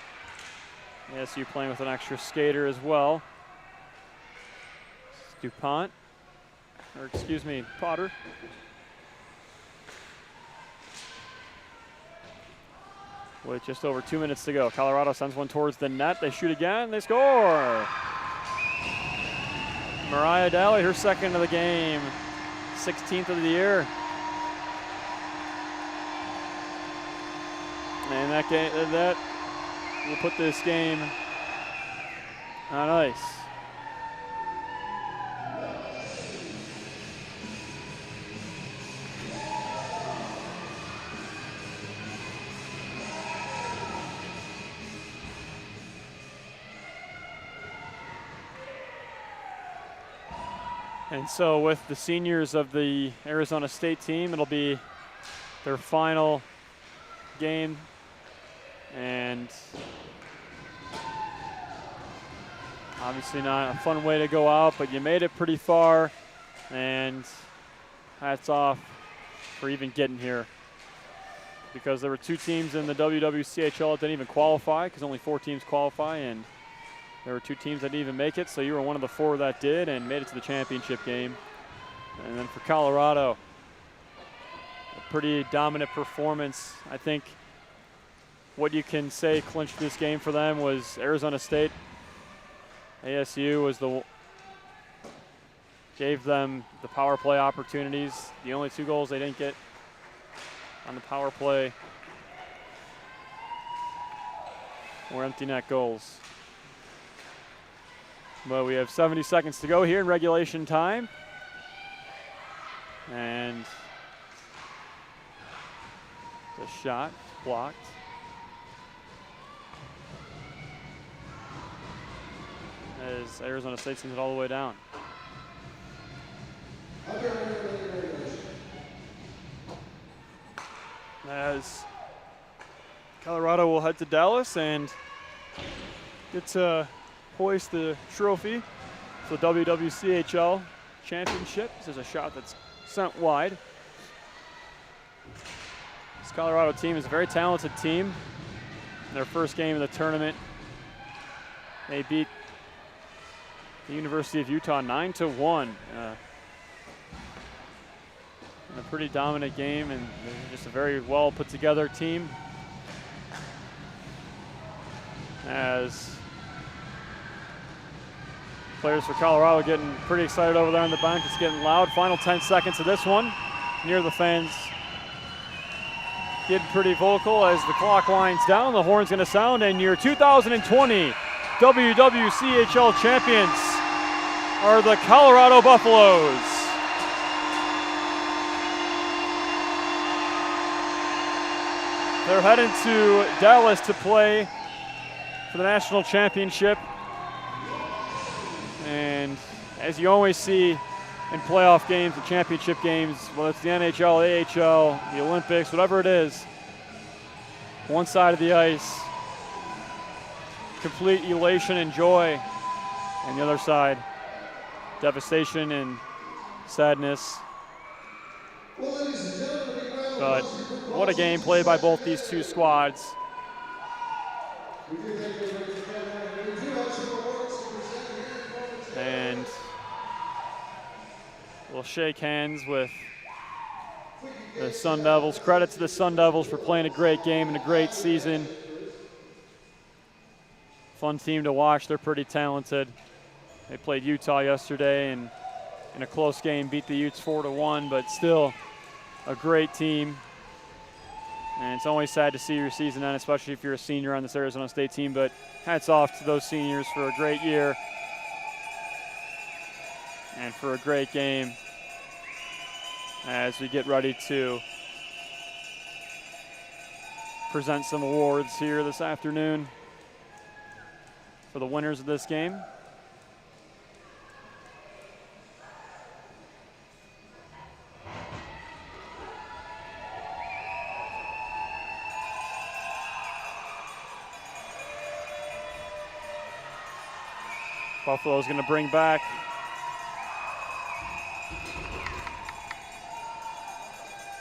ASU playing with an extra skater as well. DuPont, or excuse me, Potter. With just over 2 minutes to go. Colorado sends one towards the net. They shoot again, they score. Mariah Daly, her second of the game, 16th of the year. And that will put this game on ice. And so with the seniors of the Arizona State team, it'll be their final game. And obviously not a fun way to go out, but you made it pretty far, and hats off for even getting here. Because there were 2 teams in the Wwchl that didn't even qualify, because only 4 teams qualify, and there were 2 teams that didn't even make it, so you were one of the 4 that did and made it to the championship game. And then for Colorado, a pretty dominant performance. I think what you can say clinched this game for them was Arizona State. ASU was gave them the power play opportunities. The only 2 goals they didn't get on the power play were empty net goals. But we have 70 seconds to go here in regulation time. And the shot blocked. As Arizona State sends it all the way down. As Colorado will head to Dallas and get to hoist the trophy for the WWCHL championship. This is a shot that's sent wide. This Colorado team is a very talented team. In their first game of the tournament, they beat the University of Utah 9-1. In a pretty dominant game, and they're just a very well put together team. As players for Colorado getting pretty excited over there on the bench. It's getting loud. Final 10 seconds of this one. Near the fans getting pretty vocal as the clock winds down. The horn's going to sound, and your 2020 WWCHL champions are the Colorado Buffaloes. They're heading to Dallas to play for the national championship. And as you always see in playoff games and championship games, whether it's the NHL, AHL, the Olympics, whatever it is, one side of the ice, complete elation and joy, and the other side, devastation and sadness. But what a game played by both these 2 squads. And we'll shake hands with the Sun Devils. Credit to the Sun Devils for playing a great game and a great season. Fun team to watch. They're pretty talented. They played Utah yesterday and in a close game beat the Utes 4-1, but still a great team. And it's always sad to see your season end, especially if you're a senior on this Arizona State team, but hats off to those seniors for a great year and for a great game as we get ready to present some awards here this afternoon for the winners of this game. Buffalo's going to bring back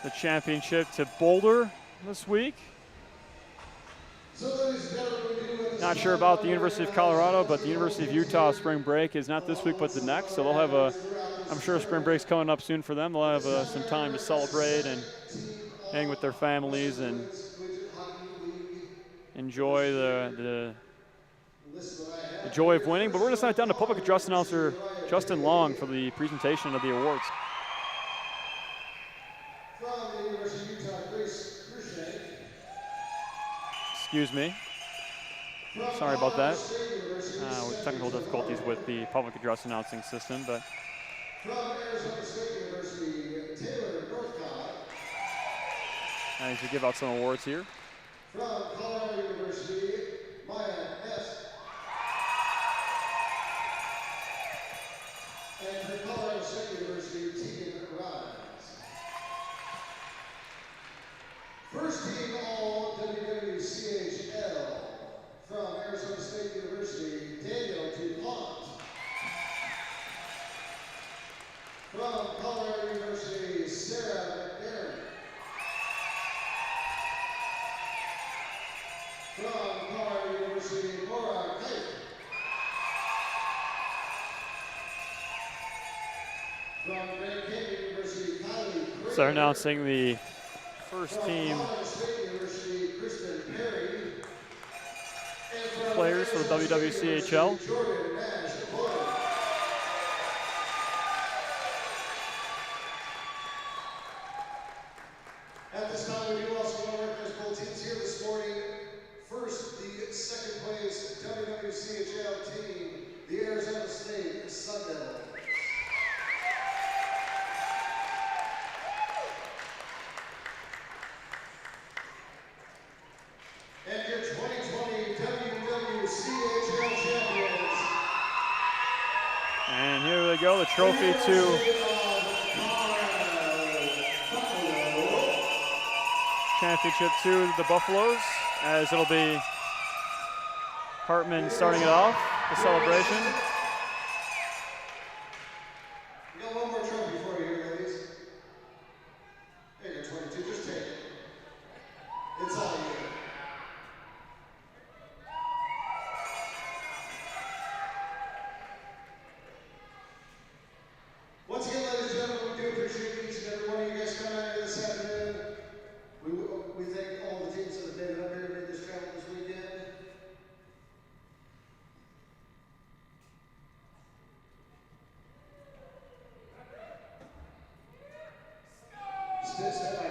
the championship to Boulder this week. Not sure about the University of Colorado, but the University of Utah spring break is not this week but the next, so they'll have I'm sure spring break's coming up soon for them. They'll have some time to celebrate and hang with their families and enjoy the joy of winning. But we're going to send it down to public address announcer Justin Long for the presentation of the awards. Excuse me. Sorry about that. With technical difficulties with the public address announcing system, but I need to give out some awards here. From Colorado University, Maya S. And from Colorado State University, Tegan Rise. First team all Wwchl. From Arizona State University, Daniel DuPont. From Colorado University, Sarah McNair. From Colorado University, Laura Kite. From Grand Canyon University, Kylie Craig. So announcing the first team players for the WWCHL. At this time, we do also want to recognize both teams here this morning. First, the second place WWCHL team, the Arizona State Sun Devils. And your 2020 WWCHL champions. And here they go, the trophy to championship to the Buffaloes, as it'll be Hartman starting it off, the celebration. We got one more trophy for you here, ladies. There you go, 22, just take it. It's all you. Once again, ladies and gentlemen, we do appreciate each and every one of you guys coming out here this afternoon. We thank all the teams that have made it up here and made this travel this weekend. Stand by.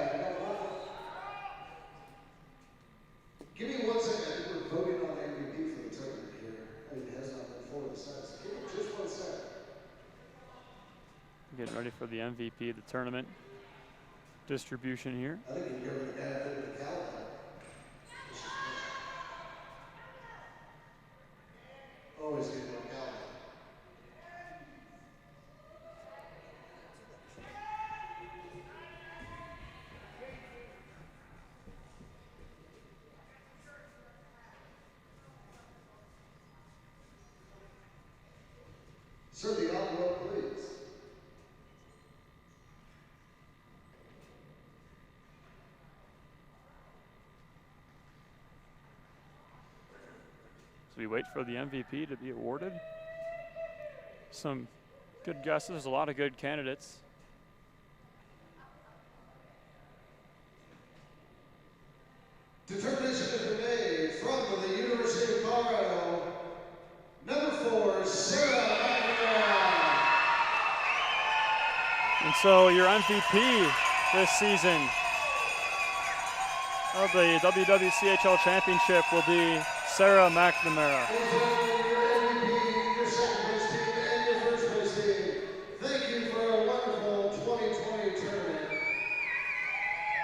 Give me 1 second. I think we're voting on the MVP for the tournament here. It has not been for the sense. Give me just 1 second. Getting ready for the MVP of the tournament distribution here. I think you can go with the benefit of the Caliban. Always good with Caliban. Sir, the envelope, please. So we wait for the MVP to be awarded. Some good guesses, a lot of good candidates. And so your MVP this season of the Wwchl Championship will be Sarah McNamara.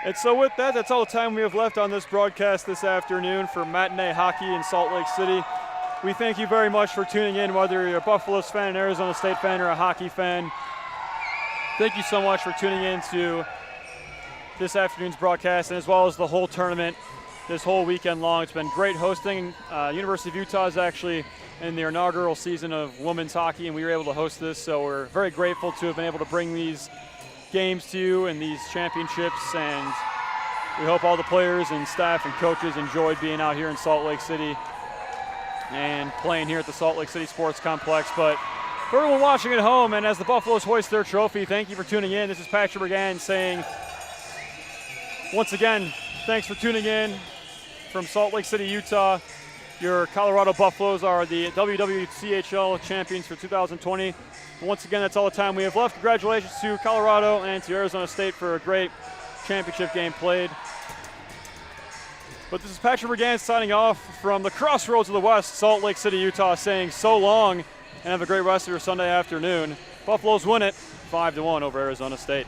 And so with that, that's all the time we have left on this broadcast this afternoon for Matinee Hockey in Salt Lake City. We thank you very much for tuning in, whether you're a Buffaloes fan, an Arizona State fan, or a hockey fan. Thank you so much for tuning in to this afternoon's broadcast, and as well as the whole tournament this whole weekend long. It's been great hosting. University of Utah is actually in their inaugural season of women's hockey, and we were able to host this, so we're very grateful to have been able to bring these games to you and these championships, and we hope all the players and staff and coaches enjoyed being out here in Salt Lake City and playing here at the Salt Lake City Sports Complex. But for everyone watching at home, and as the Buffaloes hoist their trophy, thank you for tuning in. This is Patrick Bergan saying, once again, thanks for tuning in from Salt Lake City, Utah. Your Colorado Buffaloes are the Wwchl champions for 2020. Once again, that's all the time we have left. Congratulations to Colorado and to Arizona State for a great championship game played. But this is Patrick Bergan signing off from the crossroads of the West, Salt Lake City, Utah, saying so long and have a great rest of your Sunday afternoon. Buffaloes win it 5-1 over Arizona State.